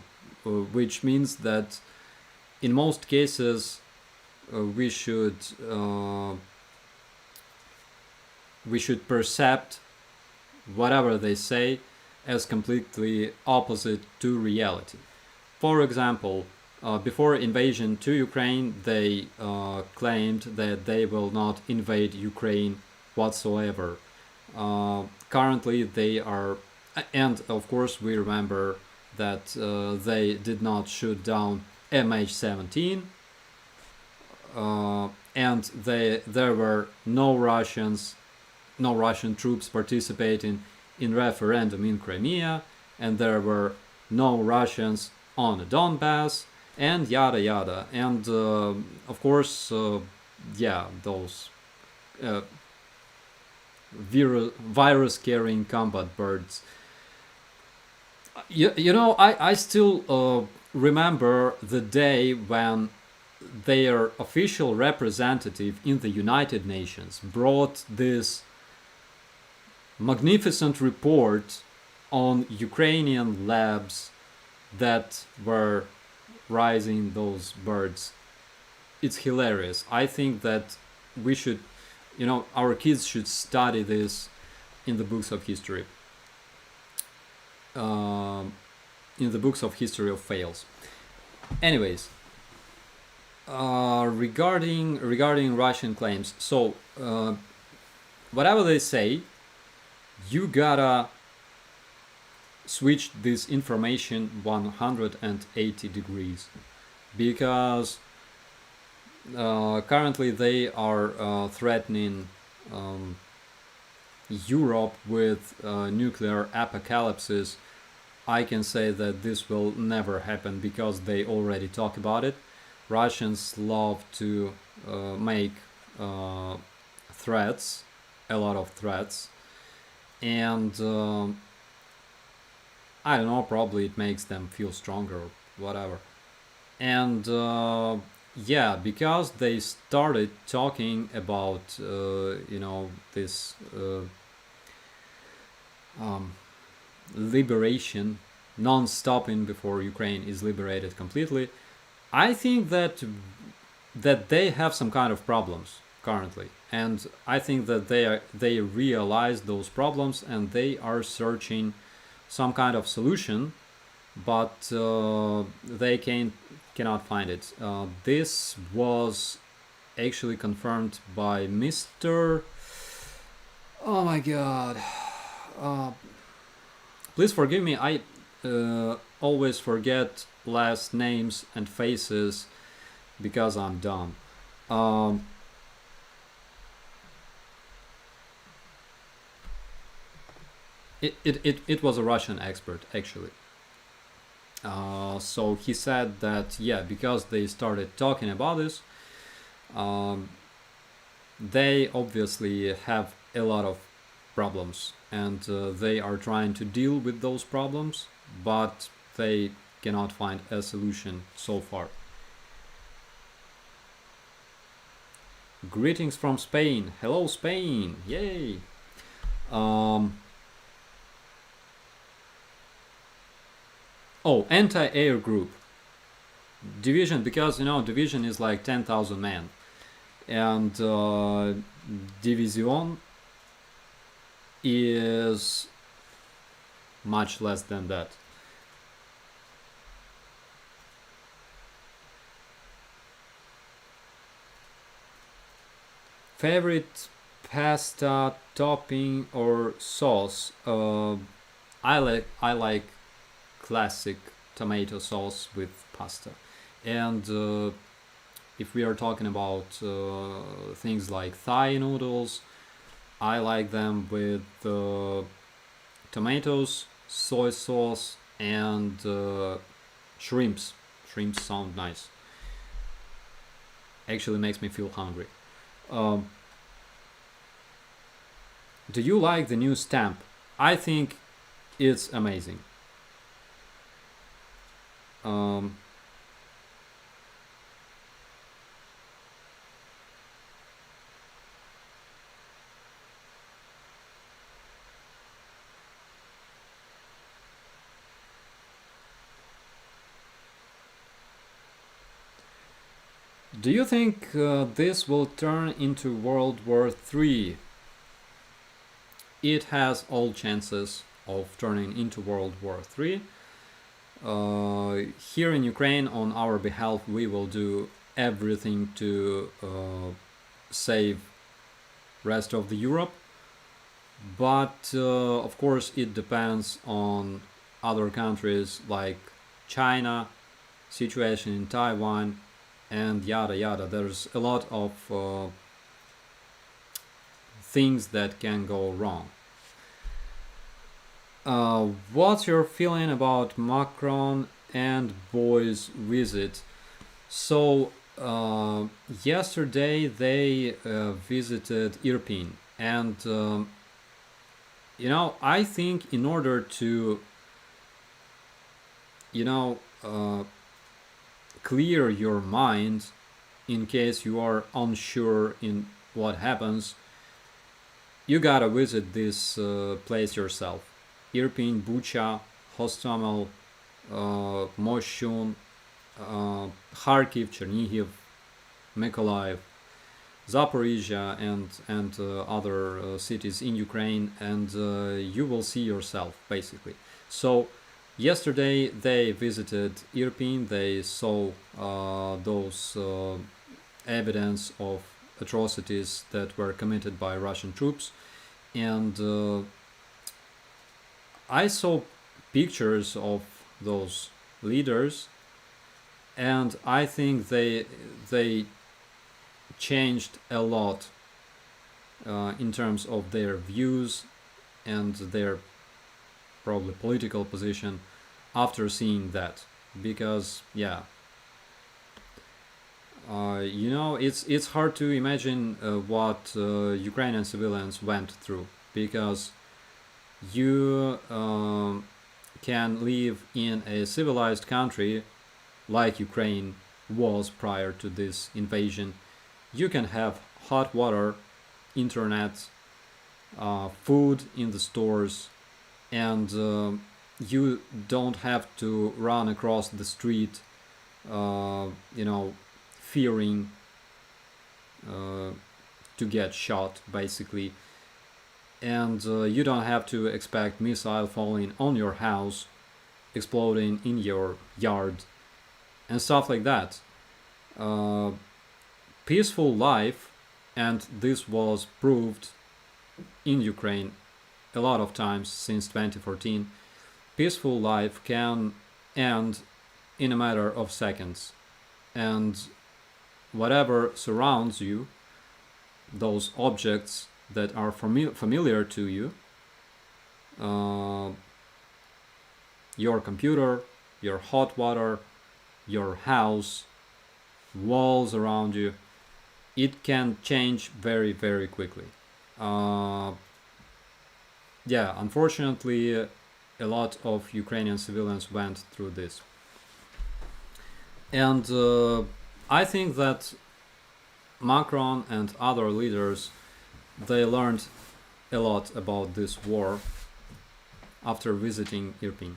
which means that in most cases we should percept whatever they say as completely opposite to reality. For example, before invasion to Ukraine, they claimed that they will not invade Ukraine whatsoever. Currently, they are, and of course, we remember that they did not shoot down MH17, and there were no Russian troops participating in referendum in Crimea, and there were no Russians on the Donbass, and yada yada. And of course, those virus-carrying combat birds. I still remember the day when their official representative in the United Nations brought this magnificent report on Ukrainian labs that were raising those birds. It's hilarious. I think that we should, our kids should study this in the books of history. In the books of history of fails. Anyways, regarding Russian claims, so whatever they say, you gotta switch this information 180 degrees, because currently they are threatening Europe with nuclear apocalypses. I can say that this will never happen because they already talk about it. Russians love to make threats, a lot of threats, and I don't know, probably it makes them feel stronger or whatever. And because they started talking about this liberation, non-stopping before Ukraine is liberated completely, I think that they have some kind of problems currently, and I think that they realize those problems and they are searching some kind of solution, but they cannot find it. This was actually confirmed by Mr. Oh my God. Please forgive me. I always forget last names and faces because I'm dumb. It was a Russian expert, actually. So he said that, because they started talking about this, they obviously have a lot of problems, and they are trying to deal with those problems, but they cannot find a solution so far. Greetings from Spain. Hello, Spain. Yay. Anti-air group. Division, because, division is like 10,000 men. And division is much less than that. Favorite pasta topping or sauce? I like classic tomato sauce with pasta, and if we are talking about things like Thai noodles, I like them with tomatoes, soy sauce, and shrimps. Shrimps sound nice. Actually makes me feel hungry. Do you like the new stamp? I think it's amazing. Um, do you think this will turn into World War III? It has all chances of turning into World War III. Here in Ukraine, on our behalf, we will do everything to save rest of the Europe. But of course, it depends on other countries like China, situation in Taiwan, and yada yada. There's a lot of things that can go wrong. What's your feeling about Macron and Boy's visit? So, yesterday they visited Irpin, and I think in order to, you know, uh, clear your mind in case you are unsure in what happens, you gotta visit this place yourself. Irpin, Bucha, Hostomel, Moshun, Kharkiv, Chernihiv, Mykolaiv, Zaporizhia, and other cities in Ukraine, and you will see yourself basically. So, yesterday they visited Irpin. They saw those evidence of atrocities that were committed by Russian troops, and I saw pictures of those leaders, and I think they changed a lot in terms of their views and their probably political position after seeing that. Because yeah, it's hard to imagine what Ukrainian civilians went through, because you can live in a civilized country like Ukraine was prior to this invasion. You can have hot water, internet, food in the stores, and you don't have to run across the street, fearing to get shot, basically. And you don't have to expect missile falling on your house, exploding in your yard, and stuff like that. Uh, Peaceful life, and this was proved in Ukraine a lot of times since 2014. Peaceful life can end in a matter of seconds, and whatever surrounds you, those objects that are familiar to you, uh, your computer, your hot water, your house, walls around you, it can change very, very quickly. Uh, yeah, unfortunately, a lot of Ukrainian civilians went through this. And I think that Macron and other leaders, they learned a lot about this war after visiting Irpin.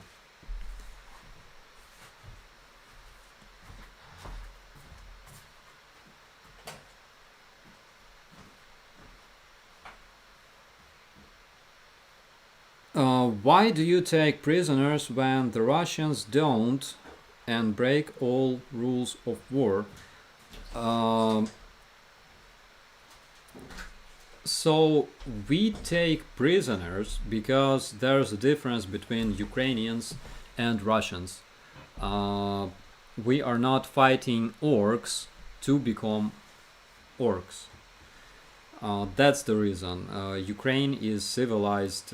Why do you take prisoners when the Russians don't and break all rules of war? Um, so we take prisoners because there's a difference between Ukrainians and Russians. Uh, we are not fighting orcs to become orcs. That's the reason. Ukraine is civilized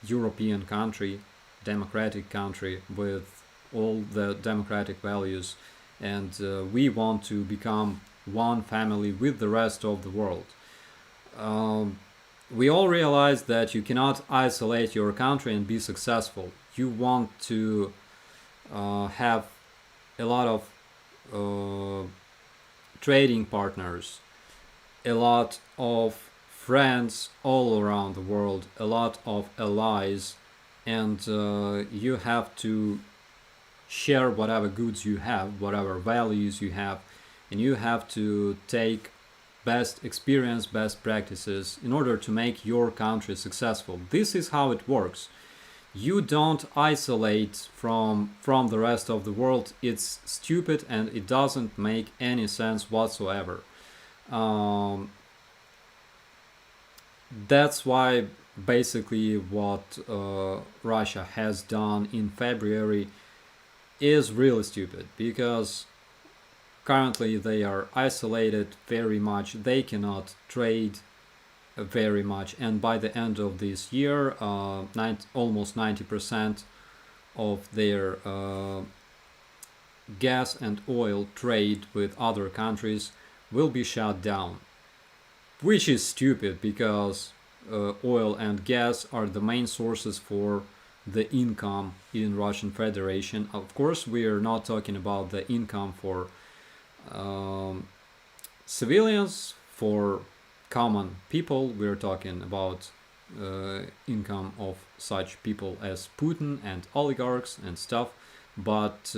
European country, democratic country with all the democratic values, and we want to become one family with the rest of the world. Um, we all realize that you cannot isolate your country and be successful. You want to have a lot of uh, trading partners, a lot of friends all around the world, a lot of allies, and you have to share whatever goods you have, whatever values you have, and you have to take best experience, best practices in order to make your country successful. This is how it works. You don't isolate from the rest of the world. It's stupid and it doesn't make any sense whatsoever. Um, that's why basically what Russia has done in February is really stupid, because currently they are isolated very much. They cannot trade very much, and by the end of this year, almost 90% of their gas and oil trade with other countries will be shut down, which is stupid because oil and gas are the main sources for the income in Russian Federation. Of course, we are not talking about the income for civilians, for common people. We're talking about income of such people as Putin and oligarchs and stuff. But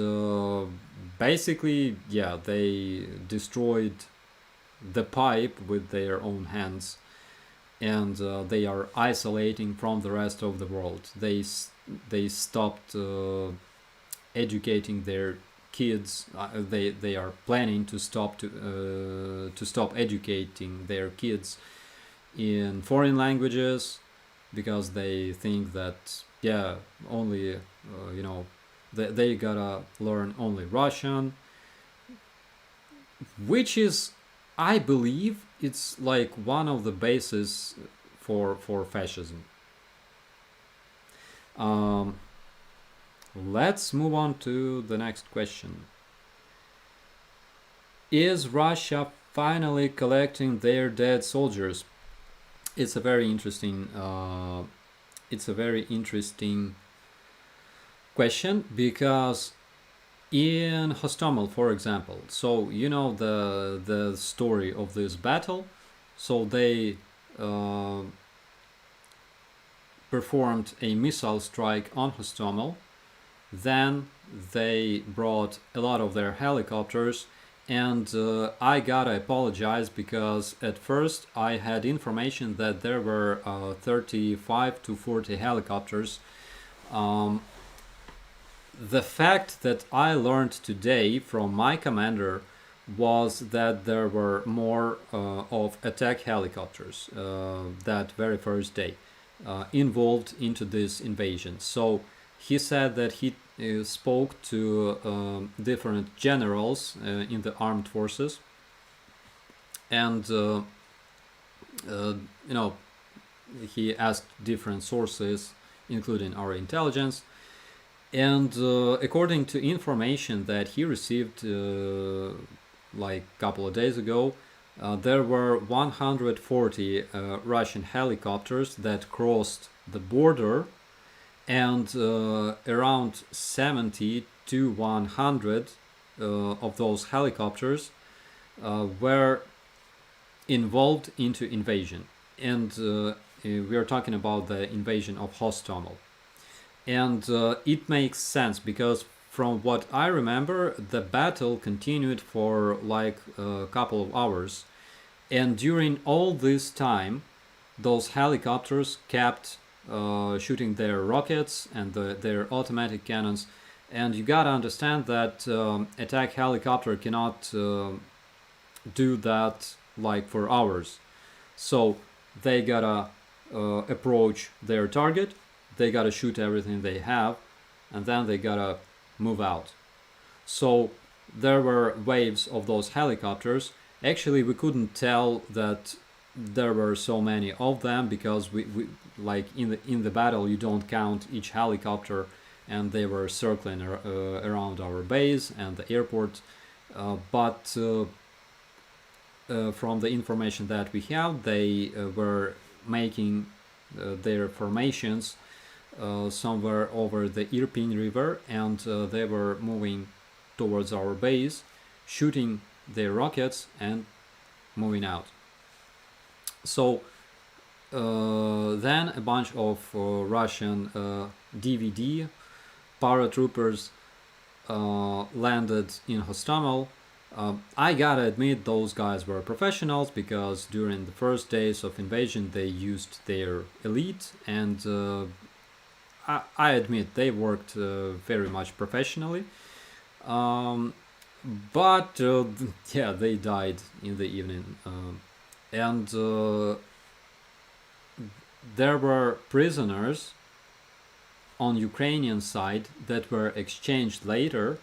basically, yeah, they destroyed the pipe with their own hands, and they are isolating from the rest of the world. They stopped educating their kids. They are planning to stop educating their kids in foreign languages, because they think that, yeah, only they gotta learn only Russian, which is, I believe, it's like one of the bases for fascism. Let's move on to the next question. Is Russia finally collecting their dead soldiers? It's a very interesting. It's a very interesting question, because in Hostomel, for example, so you know the story of this battle. So they performed a missile strike on Hostomel. Then they brought a lot of their helicopters, and I gotta apologize, because at first I had information that there were 35 to 40 helicopters. The fact that I learned today from my commander was that there were more of attack helicopters that very first day involved into this invasion. So he said that he spoke to different generals in the armed forces, and he asked different sources, including our intelligence. And according to information that he received like a couple of days ago, there were 140 Russian helicopters that crossed the border, and around 70 to 100 of those helicopters were involved into invasion. And we are talking about the invasion of Hostomel. And it makes sense, because from what I remember, the battle continued for like a couple of hours, and during all this time those helicopters kept shooting their rockets and their automatic cannons. And you gotta understand that attack helicopter cannot do that like for hours. So they gotta approach their target, they gotta shoot everything they have, and then they gotta move out. So there were waves of those helicopters. Actually, we couldn't tell that there were so many of them, because we like in the battle you don't count each helicopter, and they were circling around our base and the airport. But from the information that we have, they were making their formations somewhere over the Irpin River, and they were moving towards our base, shooting their rockets and moving out. So then a bunch of Russian DVD paratroopers landed in Hostomel. I gotta admit, those guys were professionals, because during the first days of invasion they used their elite, and I admit they worked very much professionally. But yeah, they died in the evening, and there were prisoners on Ukrainian side that were exchanged later,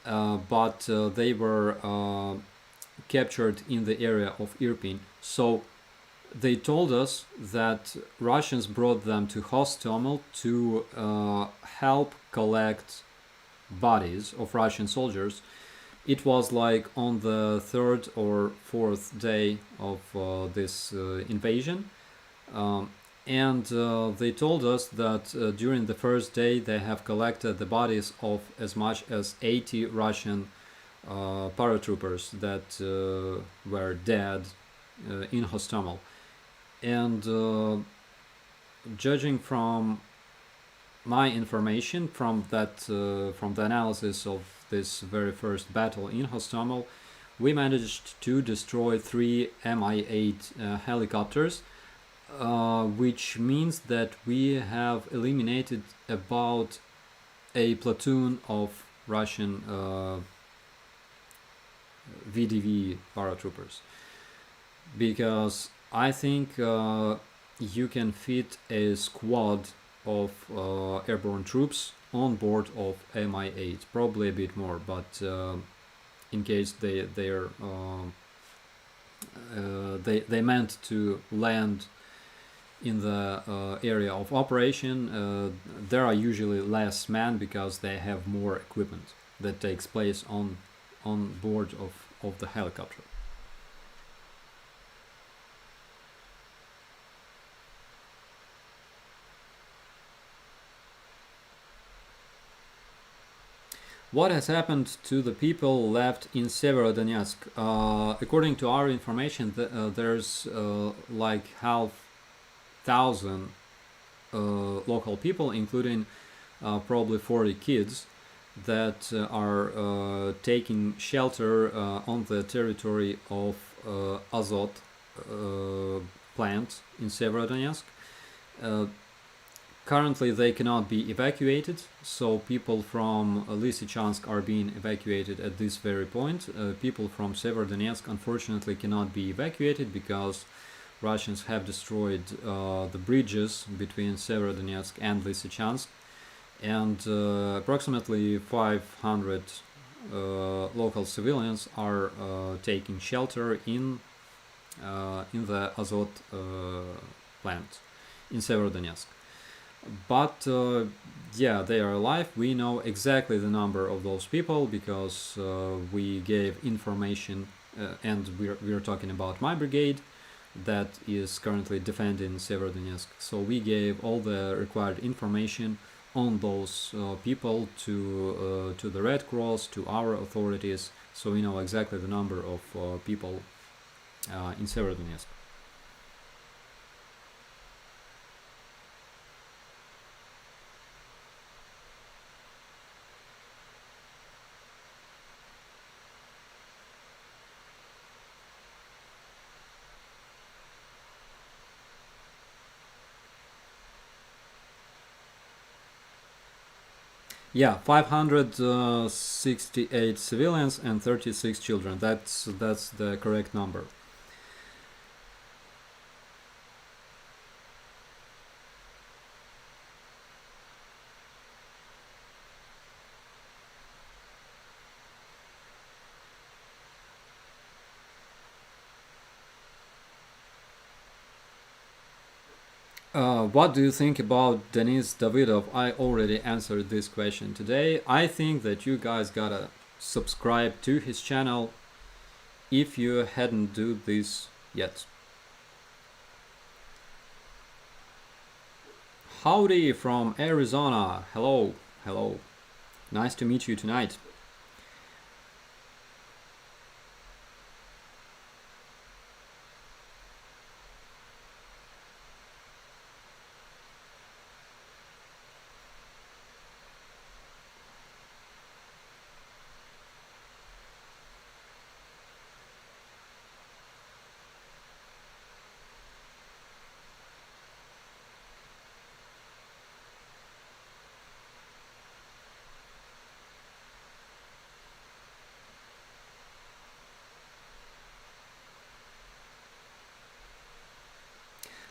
but they were captured in the area of Irpin. So they told us that Russians brought them to Hostomel to help collect bodies of Russian soldiers. It was like on the third or fourth day of this invasion. And they told us that during the first day they have collected the bodies of as much as 80 Russian paratroopers that were dead in Hostomel. And judging from my information from the analysis of this very first battle in Hostomel, we managed to destroy 3 Mi-8 helicopters, which means that we have eliminated about a platoon of Russian VDV paratroopers, because I think you can fit a squad of airborne troops on board of Mi-8, probably a bit more, but in case they meant to land in the area of operation, there are usually less men because they have more equipment that takes place on board of the helicopter. What has happened to the people left in Severodonetsk? According to our information, there's like 5,000 local people, including probably 40 kids, that are taking shelter on the territory of Azot plant in Severodonetsk. Currently, they cannot be evacuated, so people from Lysychansk are being evacuated at this very point. People from Severodonetsk, unfortunately, cannot be evacuated because Russians have destroyed the bridges between Severodonetsk and Lysychansk, and approximately 500 local civilians are taking shelter in the Azot plant in Severodonetsk. But yeah, they are alive. We know exactly the number of those people because we gave information, and we're talking about my brigade that is currently defending Severodonetsk. So we gave all the required information on those people to the Red Cross, to our authorities, so we know exactly the number of people in Severodonetsk. Yeah, 568 civilians and 36 children. That's the correct number. What do you think about Denis Davidov? I already answered this question today. I think that you guys gotta subscribe to his channel if you hadn't do this yet. Howdy from Arizona. Hello, hello. Nice to meet you tonight.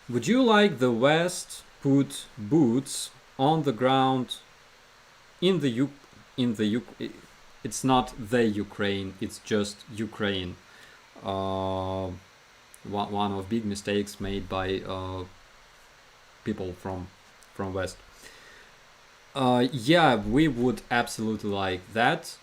Would you like the West put boots on the ground in the it's not the Ukraine, it's just Ukraine. Uh, one of big mistakes made by people from West. Yeah, we would absolutely like that.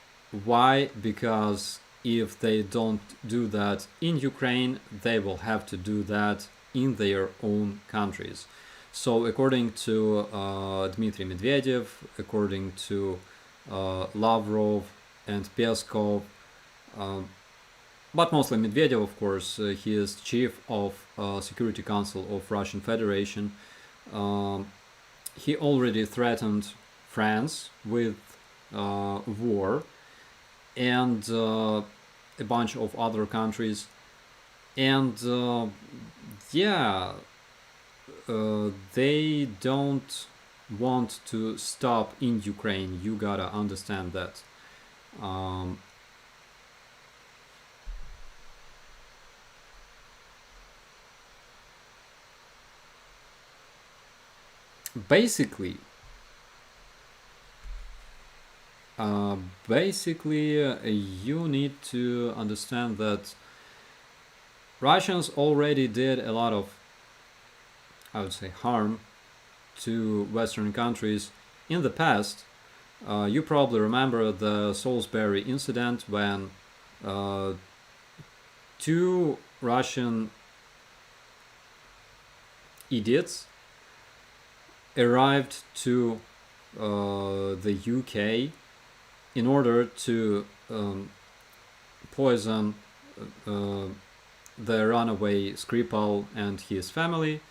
Why? Because if they don't do that in Ukraine, they will have to do that in their own countries. So, according to Dmitry Medvedev, according to Lavrov and Peskov, uh, but mostly Medvedev, of course, he is chief of Security Council of Russian Federation. He already threatened France with war and a bunch of other countries. And yeah, they don't want to stop in Ukraine. You gotta understand that. Um, basically, uh, you need to understand that Russians already did a lot of, I would say, harm to Western countries in the past. You probably remember the Salisbury incident when uh, two Russian idiots arrived to the UK in order to poison uh, the runaway Skripal and his family,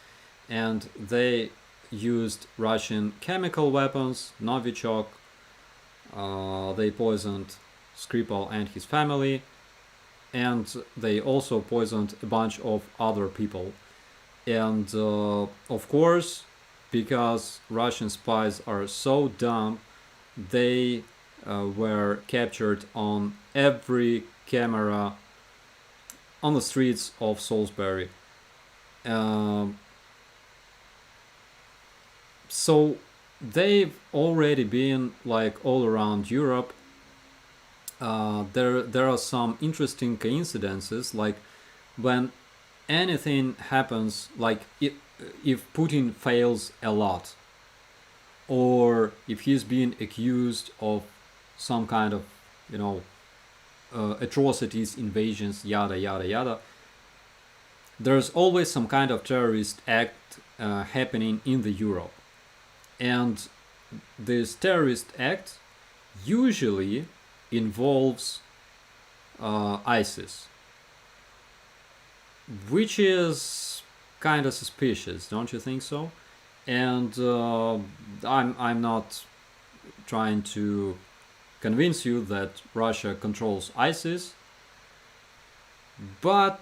and they used Russian chemical weapons, Novichok. They poisoned Skripal and his family, and they also poisoned a bunch of other people. And of course, because Russian spies are so dumb, they were captured on every camera on the streets of Salisbury. Um, so they've already been like all around Europe. There are some interesting coincidences, like when anything happens, like if Putin fails a lot, or if he's being accused of some kind of, you know, atrocities, invasions, yada yada yada, there's always some kind of terrorist act happening in the Europe, and this terrorist act usually involves ISIS, which is kind of suspicious, don't you think so? And I'm not trying to convince you that Russia controls ISIS, but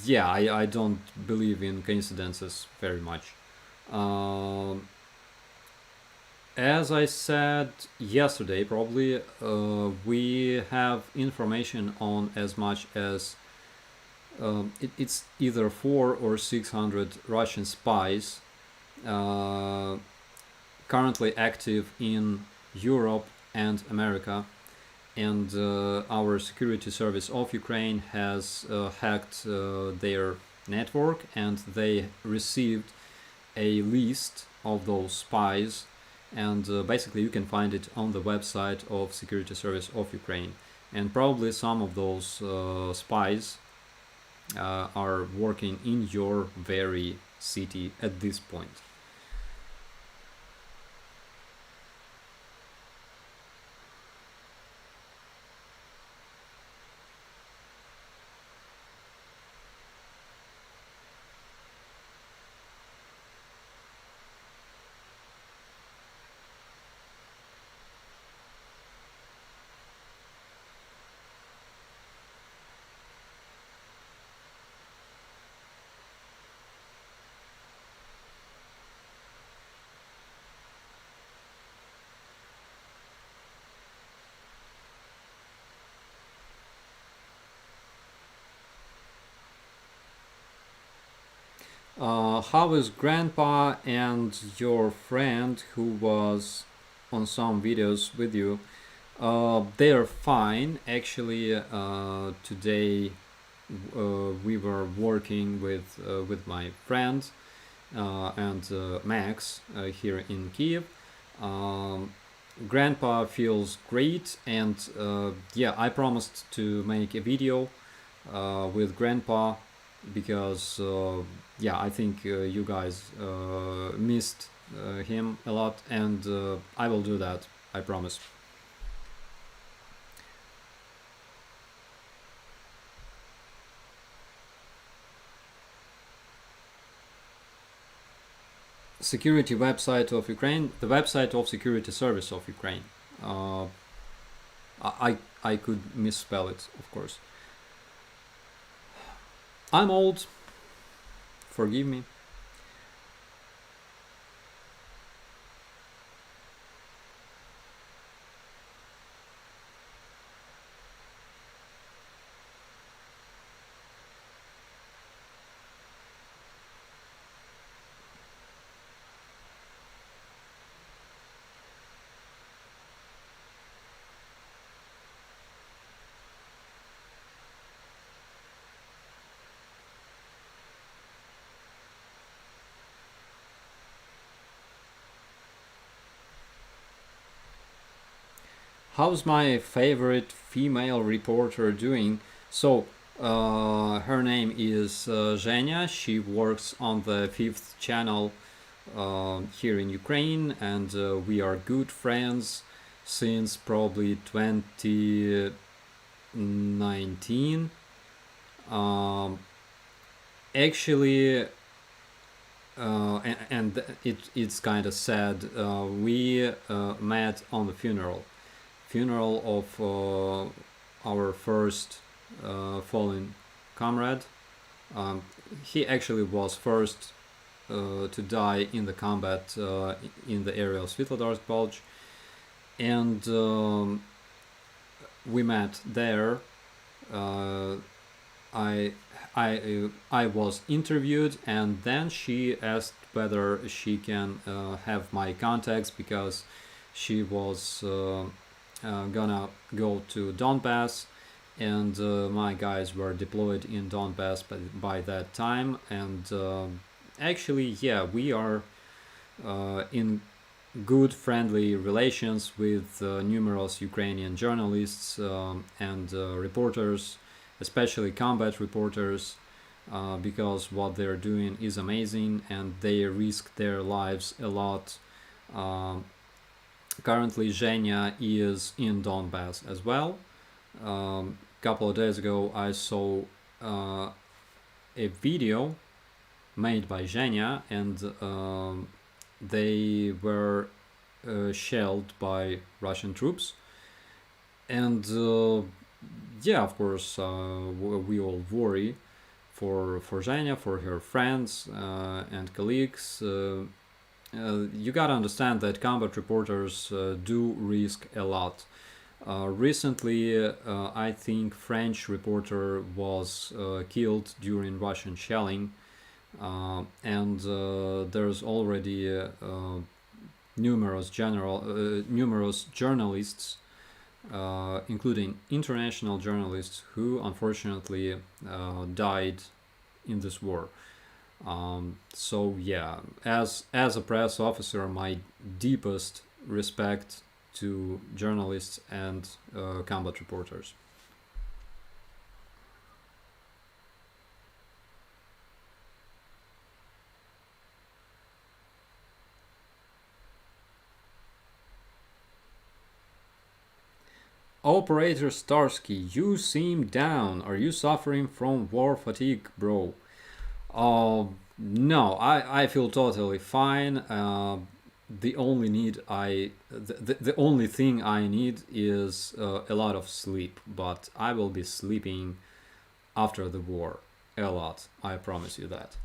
yeah, I don't believe in coincidences very much. Um, as I said yesterday, probably, we have information on as much as it's either 400 or 600 Russian spies currently active in Europe and America, and our security service of Ukraine has hacked their network, and they received a list of those spies, and basically you can find it on the website of security service of Ukraine, and probably some of those spies are working in your very city at this point. How is grandpa and your friend who was on some videos with you? They're fine. Actually, today we were working with my friend and Max here in Kiev. Um, Grandpa feels great, and yeah, I promised to make a video with Grandpa because yeah, I think you guys missed him a lot, and I will do that. I promise. Security website of Ukraine, the website of Security Service of Ukraine. Uh, I could misspell it, of course. I'm old. Forgive me. How's my favorite female reporter doing? So, her name is Zhenya. She works on the fifth channel here in Ukraine, and we are good friends since probably 2019. Um, Actually, and it's kind of sad. We met on the funeral of our first fallen comrade. Um, he actually was first to die in the combat in the area of Svitlodarsk Bulge, and we met there. Uh, I I was interviewed, and then she asked whether she can have my contacts because she was gonna go to Donbass, and my guys were deployed in Donbass by that time. And actually, yeah, we are in good friendly relations with numerous Ukrainian journalists and reporters, especially combat reporters, because what they're doing is amazing and they risk their lives a lot. Um, Currently, Zhenya is in Donbass as well. Couple of days ago, I saw a video made by Zhenya, and they were shelled by Russian troops. And yeah, of course, we all worry for Zhenya, for her friends and colleagues. You gotta understand that combat reporters do risk a lot. Recently, I think French reporter was killed during Russian shelling, and there's already numerous journalists, including international journalists, who unfortunately died in this war. So yeah, as a press officer, my deepest respect to journalists and combat reporters. Operator Starsky, you seem down. Are you suffering from war fatigue, bro? No, I feel totally fine. The only thing I need is a lot of sleep, but I will be sleeping after the war a lot. I promise you that.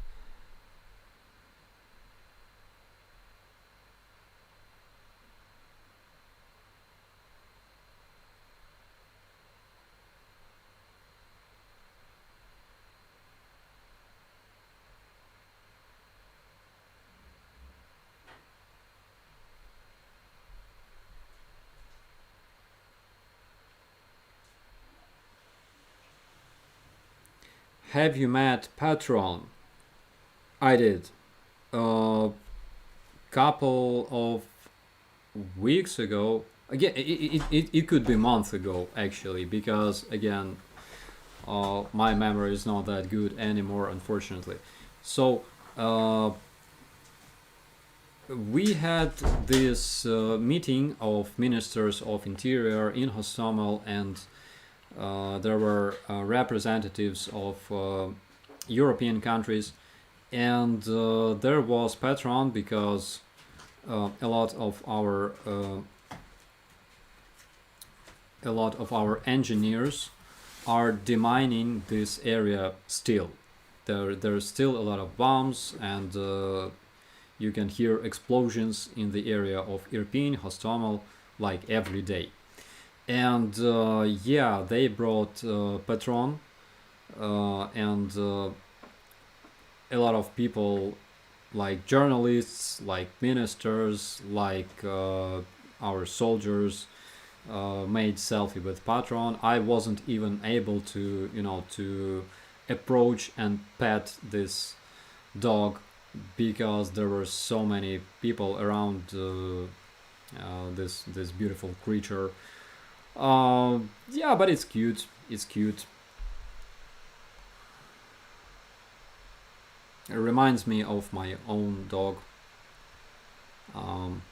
Have you met Patron? I did. A couple of weeks ago. Again, it could be months ago actually, because again, my memory is not that good anymore, unfortunately. So we had this meeting of ministers of interior in Hostomel, and there were representatives of European countries, and there was Patron, because a lot of our engineers are demining this area still. There's still a lot of bombs, and you can hear explosions in the area of Irpin, Hostomel, like every day. And yeah, they brought Patron, and a lot of people, like journalists, like ministers, like our soldiers, made selfie with Patron. I wasn't even able to, to approach and pet this dog, because there were so many people around this beautiful creature. Yeah, but it's cute. It's cute. It reminds me of my own dog. Um,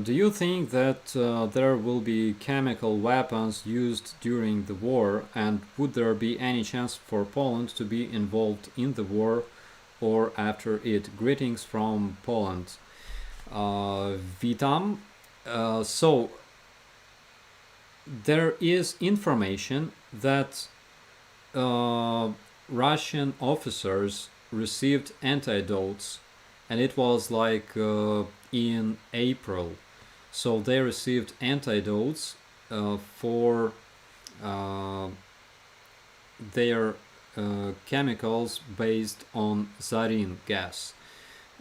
do you think that there will be chemical weapons used during the war, and would there be any chance for Poland to be involved in the war or after it? Greetings from Poland. Vitam. So there is information that Russian officers received antidotes, and it was like in April. So they received antidotes for their chemicals based on sarin gas.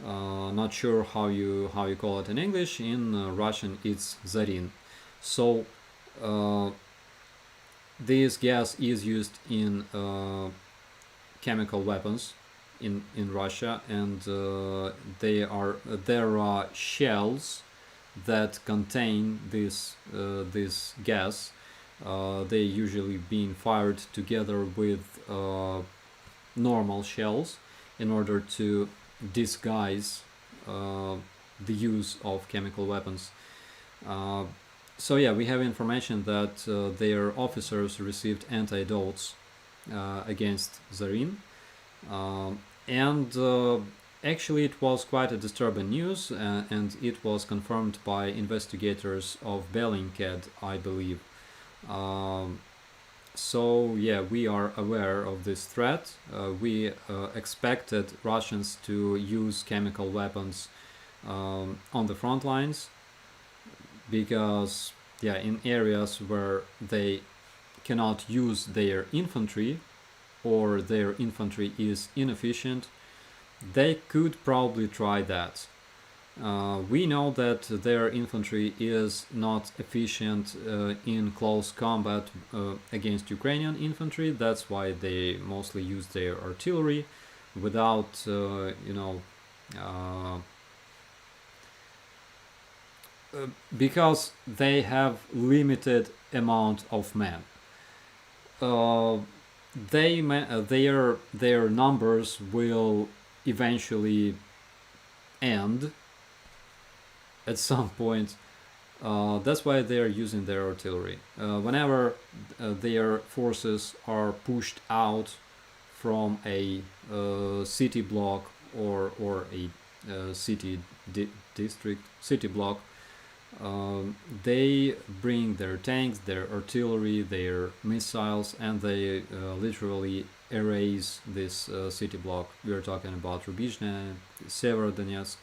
Not sure how you call it in English. In Russian, it's sarin. So this gas is used in chemical weapons in Russia, and there are shells that contain this gas. They usually being fired together with normal shells in order to disguise the use of chemical weapons. So yeah, we have information that their officers received antidotes against sarin, and actually it was quite a disturbing news, and it was confirmed by investigators of Bellingcat, I believe. So yeah, we are aware of this threat. We expected Russians to use chemical weapons on the front lines, because yeah, in areas where they cannot use their infantry, or their infantry is inefficient, they could probably try that. We know that their infantry is not efficient in close combat against Ukrainian infantry. That's why they mostly use their artillery without, because they have limited amount of men. Their numbers will eventually end at some point. That's why they are using their artillery. Whenever their forces are pushed out from a city block, or a city block, they bring their tanks, their artillery, their missiles, and they literally erase this city block. We are talking about Rubizhne, Severodonetsk,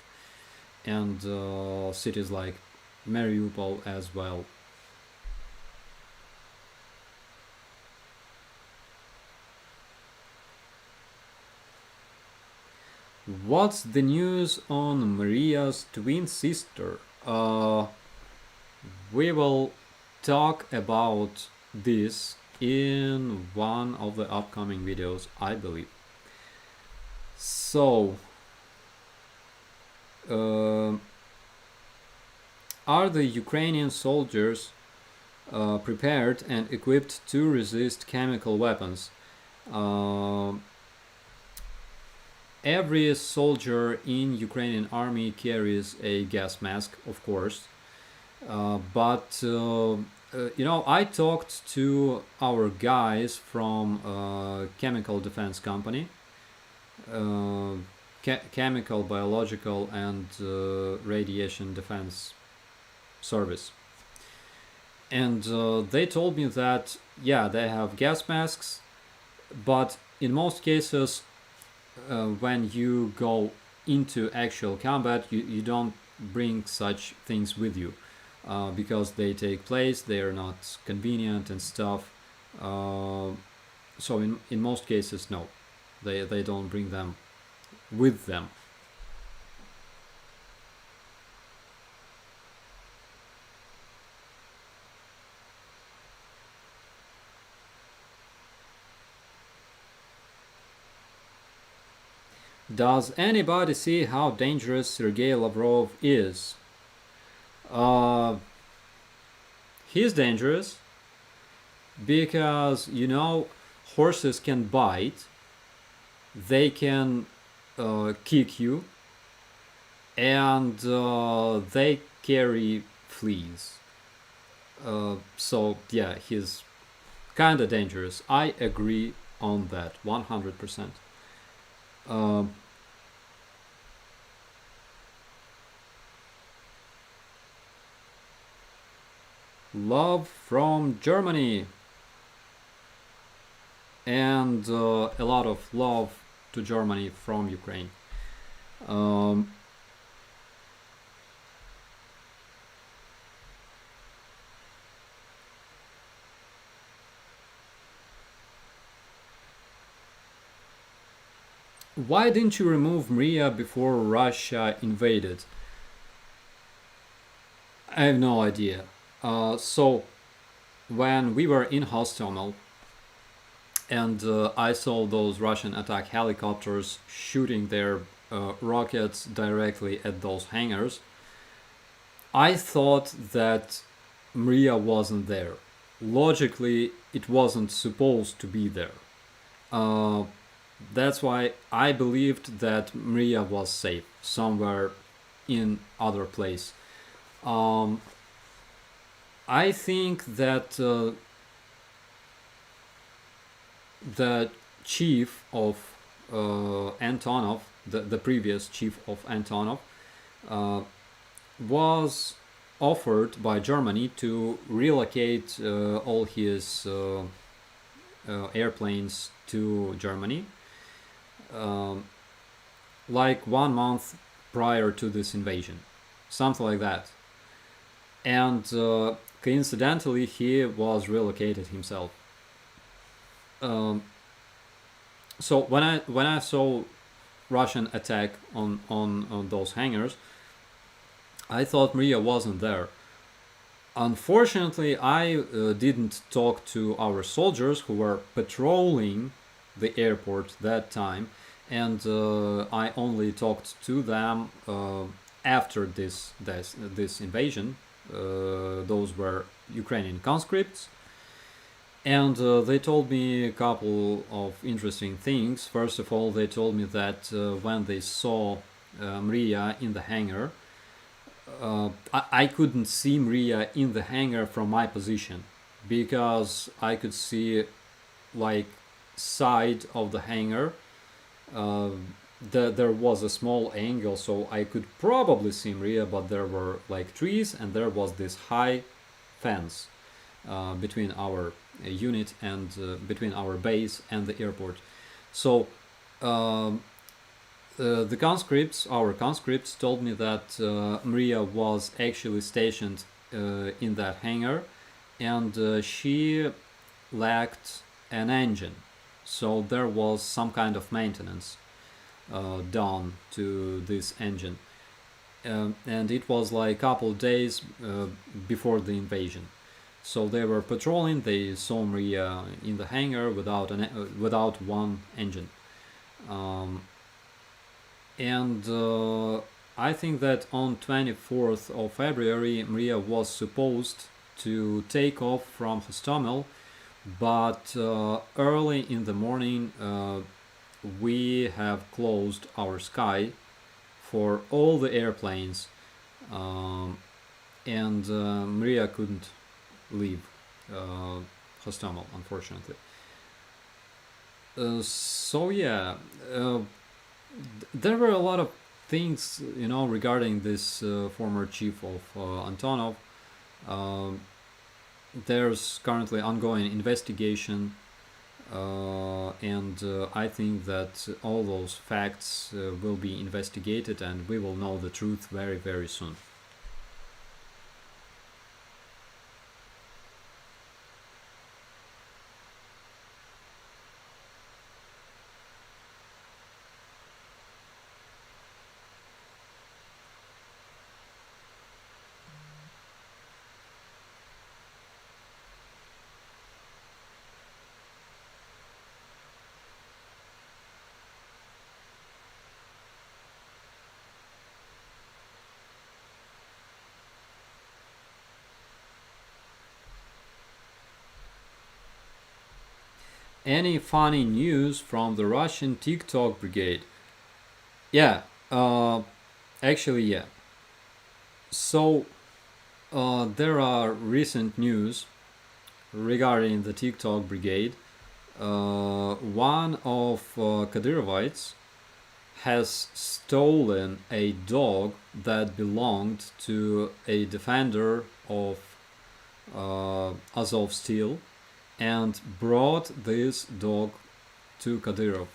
and cities like Mariupol as well. What's the news on Maria's twin sister? We will talk about this in one of the upcoming videos, I believe. So, uh, are the Ukrainian soldiers prepared and equipped to resist chemical weapons? Uh, every soldier in Ukrainian army carries a gas mask, of course. But I talked to our guys from chemical defense company, uh, chemical, biological, and radiation defense service, and they told me that yeah, they have gas masks, but in most cases, when you go into actual combat, you don't bring such things with you because they take place, they are not convenient and stuff. So in most cases, no, they don't bring them with them. Does anybody see how dangerous Sergei Lavrov is? Uh, he's dangerous because horses can bite, they can kick you, and they carry fleas. So yeah, he's kind of dangerous. I agree on that 100%. Um, love from Germany, and a lot of love to Germany from Ukraine. Um, why didn't you remove Mriya before Russia invaded? I have no idea. So when we were in Hostomel and I saw those Russian attack helicopters shooting their rockets directly at those hangars, I thought that Mriya wasn't there. Logically, it wasn't supposed to be there. Uh, that's why I believed that Mriya was safe somewhere in other place. Um, I think that the chief of Antonov, the previous chief of Antonov, uh, was offered by Germany to relocate all his airplanes to Germany, um, like 1 month prior to this invasion, something like that. And coincidentally, he was relocated himself. Um, so when I saw Russian attack on those hangars, I thought Mriya wasn't there. Unfortunately, I didn't talk to our soldiers who were patrolling the airport that time, and I only talked to them after this invasion. Those were Ukrainian conscripts, and they told me a couple of interesting things. First of all, they told me that when they saw Mriya in the hangar, I couldn't see Mriya in the hangar from my position because I could see like side of the hangar. Uh, there was a small angle, so I could probably see Mriya, but there were like trees and there was this high fence between our unit and between our base and the airport. So um, the conscripts, our conscripts, told me that Mriya was actually stationed in that hangar, and she lacked an engine, so there was some kind of maintenance. done to this engine. And it was like a couple of days before the invasion. So they were patrolling. They saw Mriya in the hangar without one engine, um, and I think that on 24th of February, Mriya was supposed to take off from Hostomel, but early in the morning we have closed our sky for all the airplanes, um, and Mriya couldn't leave Hostomel, unfortunately. So yeah, uh, there were a lot of things, regarding this former chief of Antonov. Um, there's currently ongoing investigation, and I think that all those facts will be investigated, and we will know the truth very, very soon. Any funny news from the Russian TikTok brigade? Yeah, actually, yeah. So, there are recent news regarding the TikTok brigade. One of Kadyrovites has stolen a dog that belonged to a defender of Azov Steel and brought this dog to Kadyrov.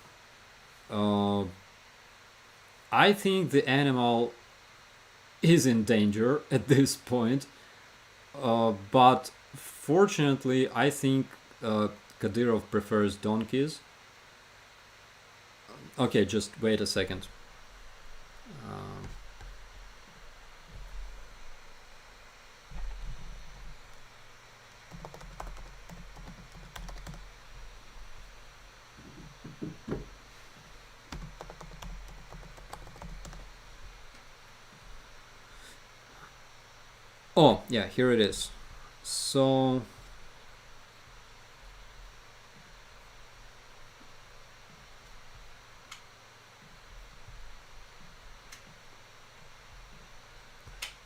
Uh, I think the animal is in danger at this point, but fortunately, I think Kadyrov prefers donkeys. Okay, just wait a second. Um, oh, yeah, here it is. So,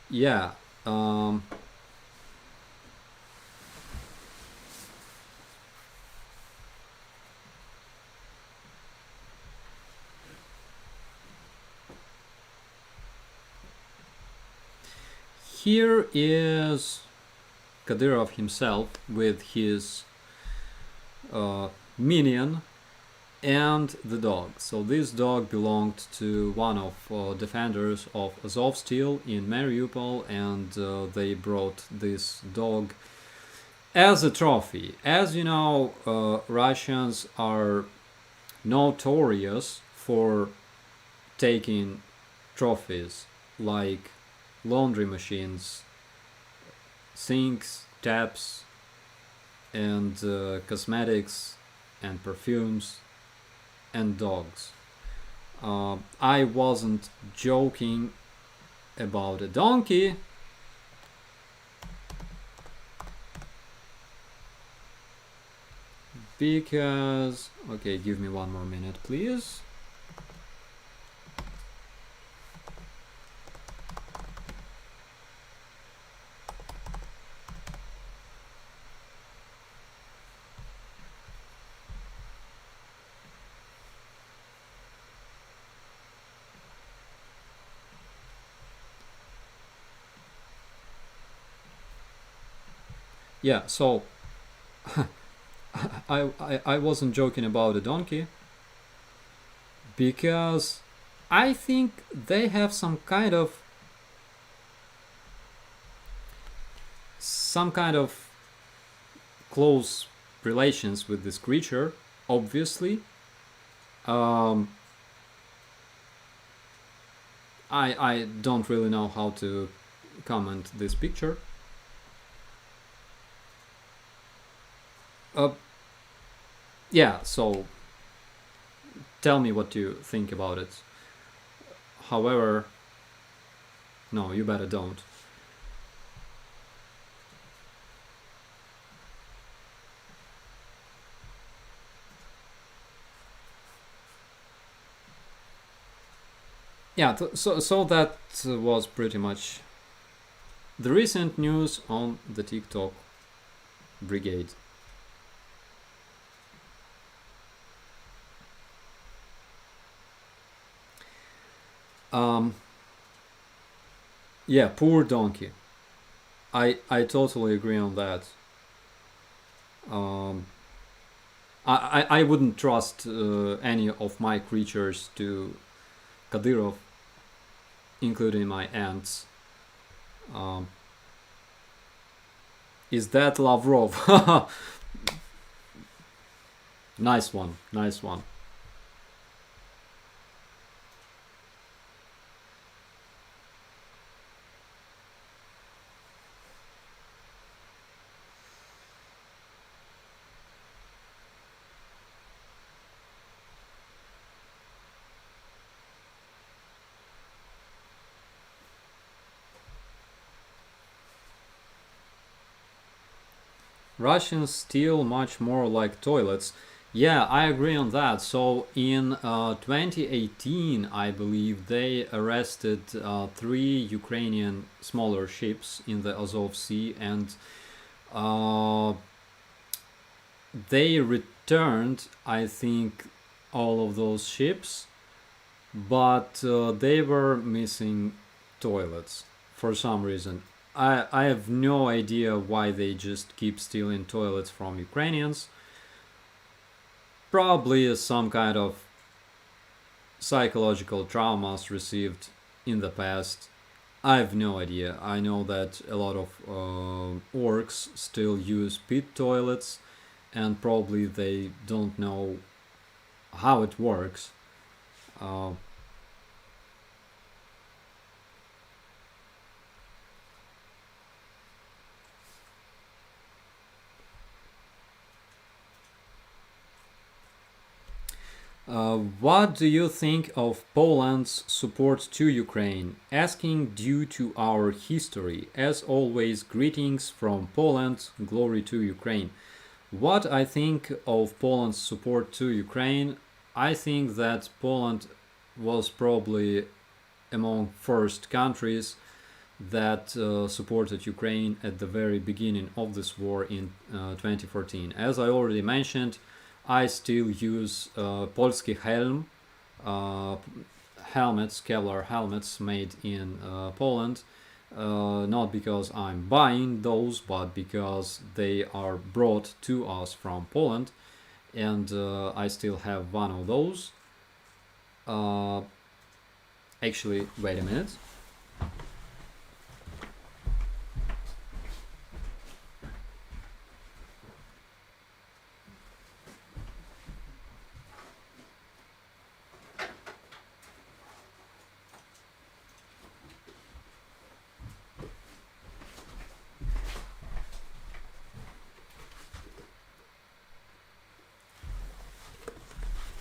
yeah. Um, Here is Kadyrov himself with his minion and the dog. So this dog belonged to one of defenders of Azov Steel in Mariupol, and they brought this dog as a trophy. As you know, Russians are notorious for taking trophies like laundry machines, sinks, taps, and cosmetics and perfumes and dogs. I wasn't joking about a donkey. Because, okay, give me one more minute, please. Yeah, so I wasn't joking about a donkey because I think they have some kind of close relations with this creature, obviously. Um, I don't really know how to comment this picture. Uh, yeah, so tell me what you think about it. However, no, you better don't. Yeah, so that was pretty much the recent news on the TikTok brigade. Um, yeah, poor donkey. I totally agree on that. Um, I wouldn't trust any of my creatures to Kadyrov, including my ants. Um, is that Lavrov? Nice one, nice one. Russians steal much more like toilets. Yeah, I agree on that. So in 2018, I believe they arrested three Ukrainian smaller ships in the Azov Sea, and uh, they returned, I think, all of those ships, but they were missing toilets for some reason. I have no idea why they just keep stealing toilets from Ukrainians. Probably some kind of psychological traumas received in the past. I have no idea. I know that a lot of orcs still use pit toilets, and probably they don't know how it works. Uh, what do you think of Poland's support to Ukraine? Asking due to our history. As always, greetings from Poland. Glory to Ukraine. What I think of Poland's support to Ukraine, I think that Poland was probably among first countries that supported Ukraine at the very beginning of this war in 2014. As I already mentioned, I still use Polski Helm uh, helmets, Kevlar helmets made in Poland. Not because I'm buying those, but because they are brought to us from Poland, and I still have one of those. Uh, Actually, wait a minute.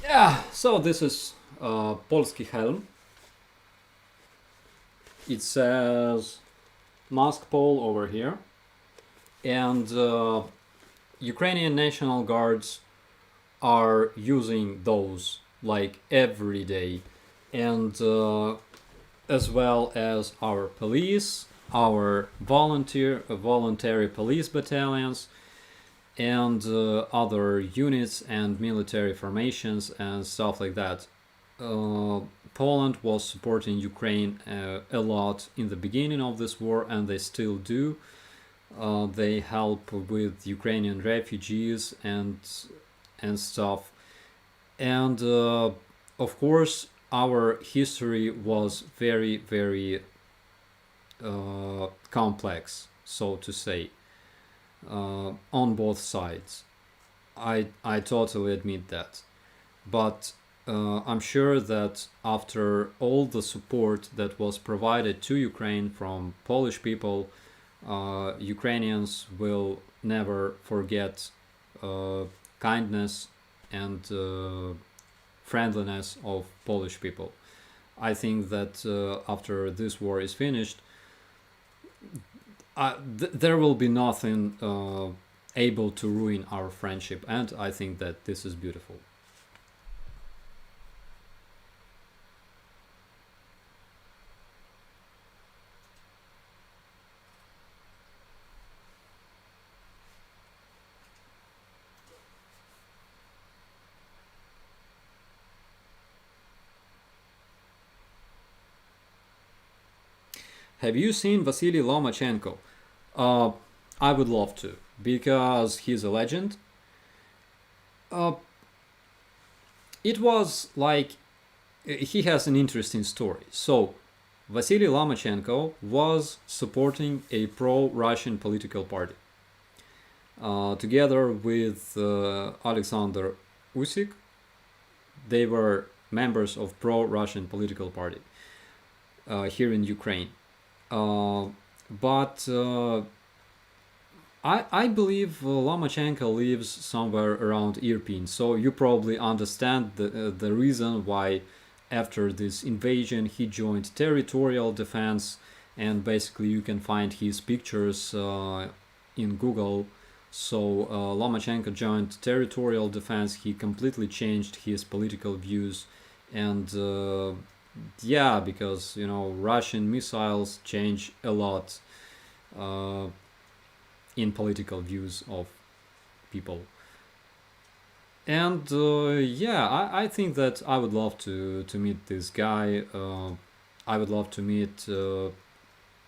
Yeah, so this is Polski Helm. It says mask pole over here, and Ukrainian National Guards are using those like every day, and as well as our police, our voluntary police battalions, and other units and military formations and stuff like that. Uh, Poland was supporting Ukraine a lot in the beginning of this war, and they still do. They help with Ukrainian refugees and stuff. And of course, our history was very complex, so to say, on both sides. I totally admit that. But I'm sure that after all the support that was provided to Ukraine from Polish people, Ukrainians will never forget kindness and friendliness of Polish people. I think that after this war is finished, there will be nothing able to ruin our friendship, and I think that this is beautiful. Have you seen Vasily Lomachenko? Uh, I would love to because he's a legend. Uh, it was like he has an interesting story. So, Vasily Lomachenko was supporting a pro Russian political party together with Alexander Usyk. They were members of pro Russian political party here in Ukraine. Uh, but I believe Lomachenko lives somewhere around Irpin, so you probably understand the reason why after this invasion he joined territorial defense, and basically you can find his pictures in Google. So Lomachenko joined territorial defense. He completely changed his political views, and yeah, because Russian missiles change a lot uh, in political views of people. And yeah, I think that I would love to meet this guy. I would love to meet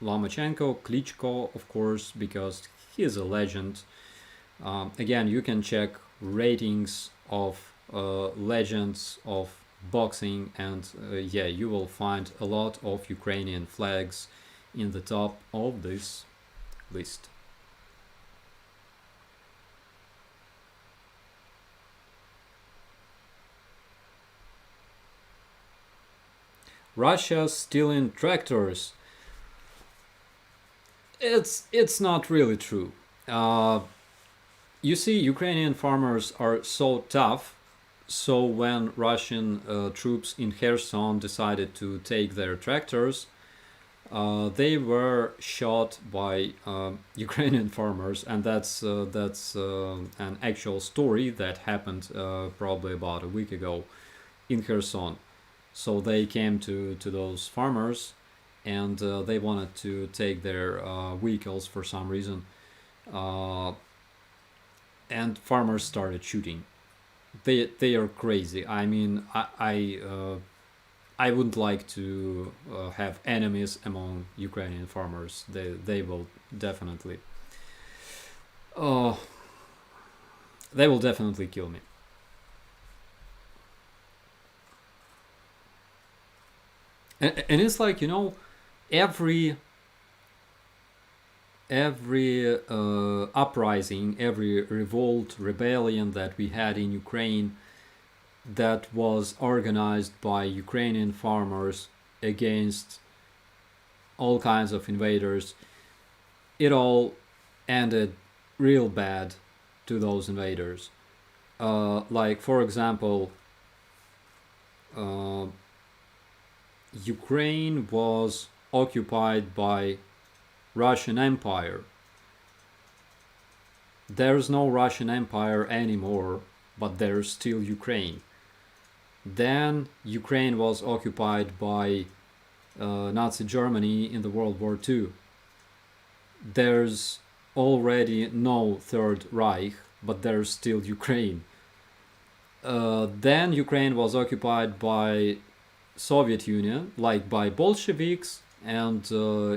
Lomachenko, Klitschko, of course, because he is a legend. Again, you can check ratings of legends of boxing, and yeah, you will find a lot of Ukrainian flags in the top of this list. Russia stealing tractors. It's not really true. Uh, you see, Ukrainian farmers are so tough. So when Russian troops in Kherson decided to take their tractors, they were shot by Ukrainian farmers, and that's an actual story that happened probably about a week ago in Kherson. So they came to those farmers, and they wanted to take their vehicles for some reason, uh, and farmers started shooting. They are crazy. I mean, I wouldn't like to have enemies among Ukrainian farmers. They will definitely uh, they will definitely kill me. And it's like every uprising, every revolt, rebellion that we had in Ukraine that was organized by Ukrainian farmers against all kinds of invaders, it all ended real bad to those invaders. Like, for example, uh, Ukraine was occupied by Russian Empire. There's no Russian Empire anymore, but there's still Ukraine. Then Ukraine was occupied by Nazi Germany in the World War II. There's already no Third Reich, but there's still Ukraine. Then Ukraine was occupied by Soviet Union, like by Bolsheviks, and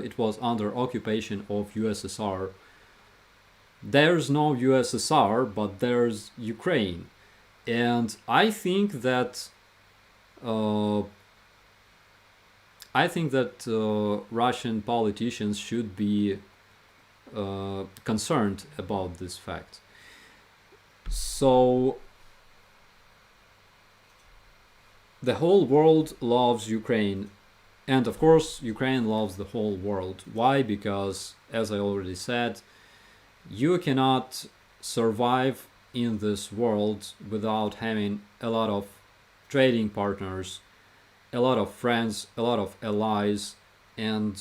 it was under occupation of USSR. There's no USSR, but there's Ukraine, and uh, I think that Russian politicians should be concerned about this fact. So The whole world loves Ukraine. And of course, Ukraine loves the whole world. Why? Because, as I already said, you cannot survive in this world without having a lot of trading partners, a lot of friends, a lot of allies, and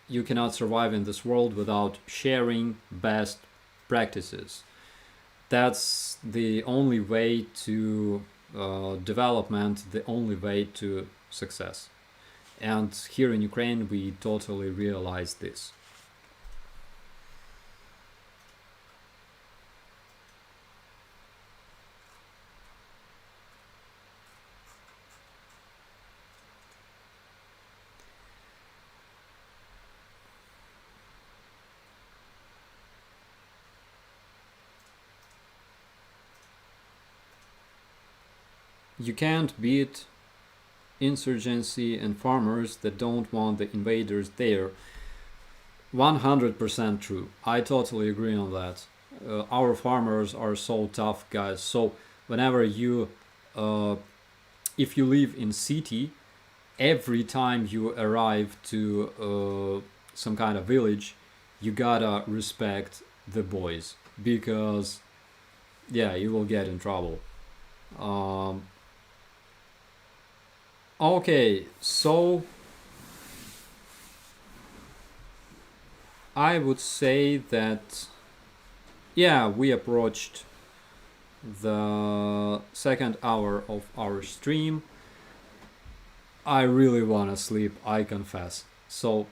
you cannot survive in this world without sharing best practices. That's the only way to development, the only way to success. And here in Ukraine, we totally realize this. You can't beat insurgency and farmers that don't want the invaders there. 100% true. I totally agree on that. Our farmers are so tough, guys. So whenever you, if you live in city, every time you arrive to some kind of village, you gotta respect the boys because, yeah, you will get in trouble. Um, okay, so I would say that, yeah, we approached the second hour of our stream. I really want to sleep, I confess. So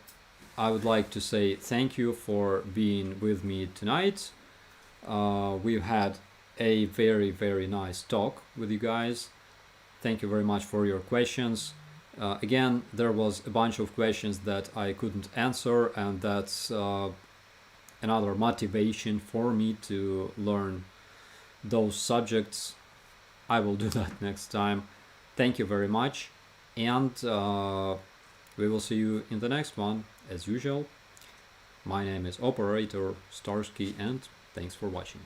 I would like to say thank you for being with me tonight. We've had a very, very nice talk with you guys. Thank you very much for your questions. Again, there was a bunch of questions that I couldn't answer, and that's another motivation for me to learn those subjects. I will do that next time. Thank you very much, and we will see you in the next one, as usual. My name is Operator Starsky, and thanks for watching.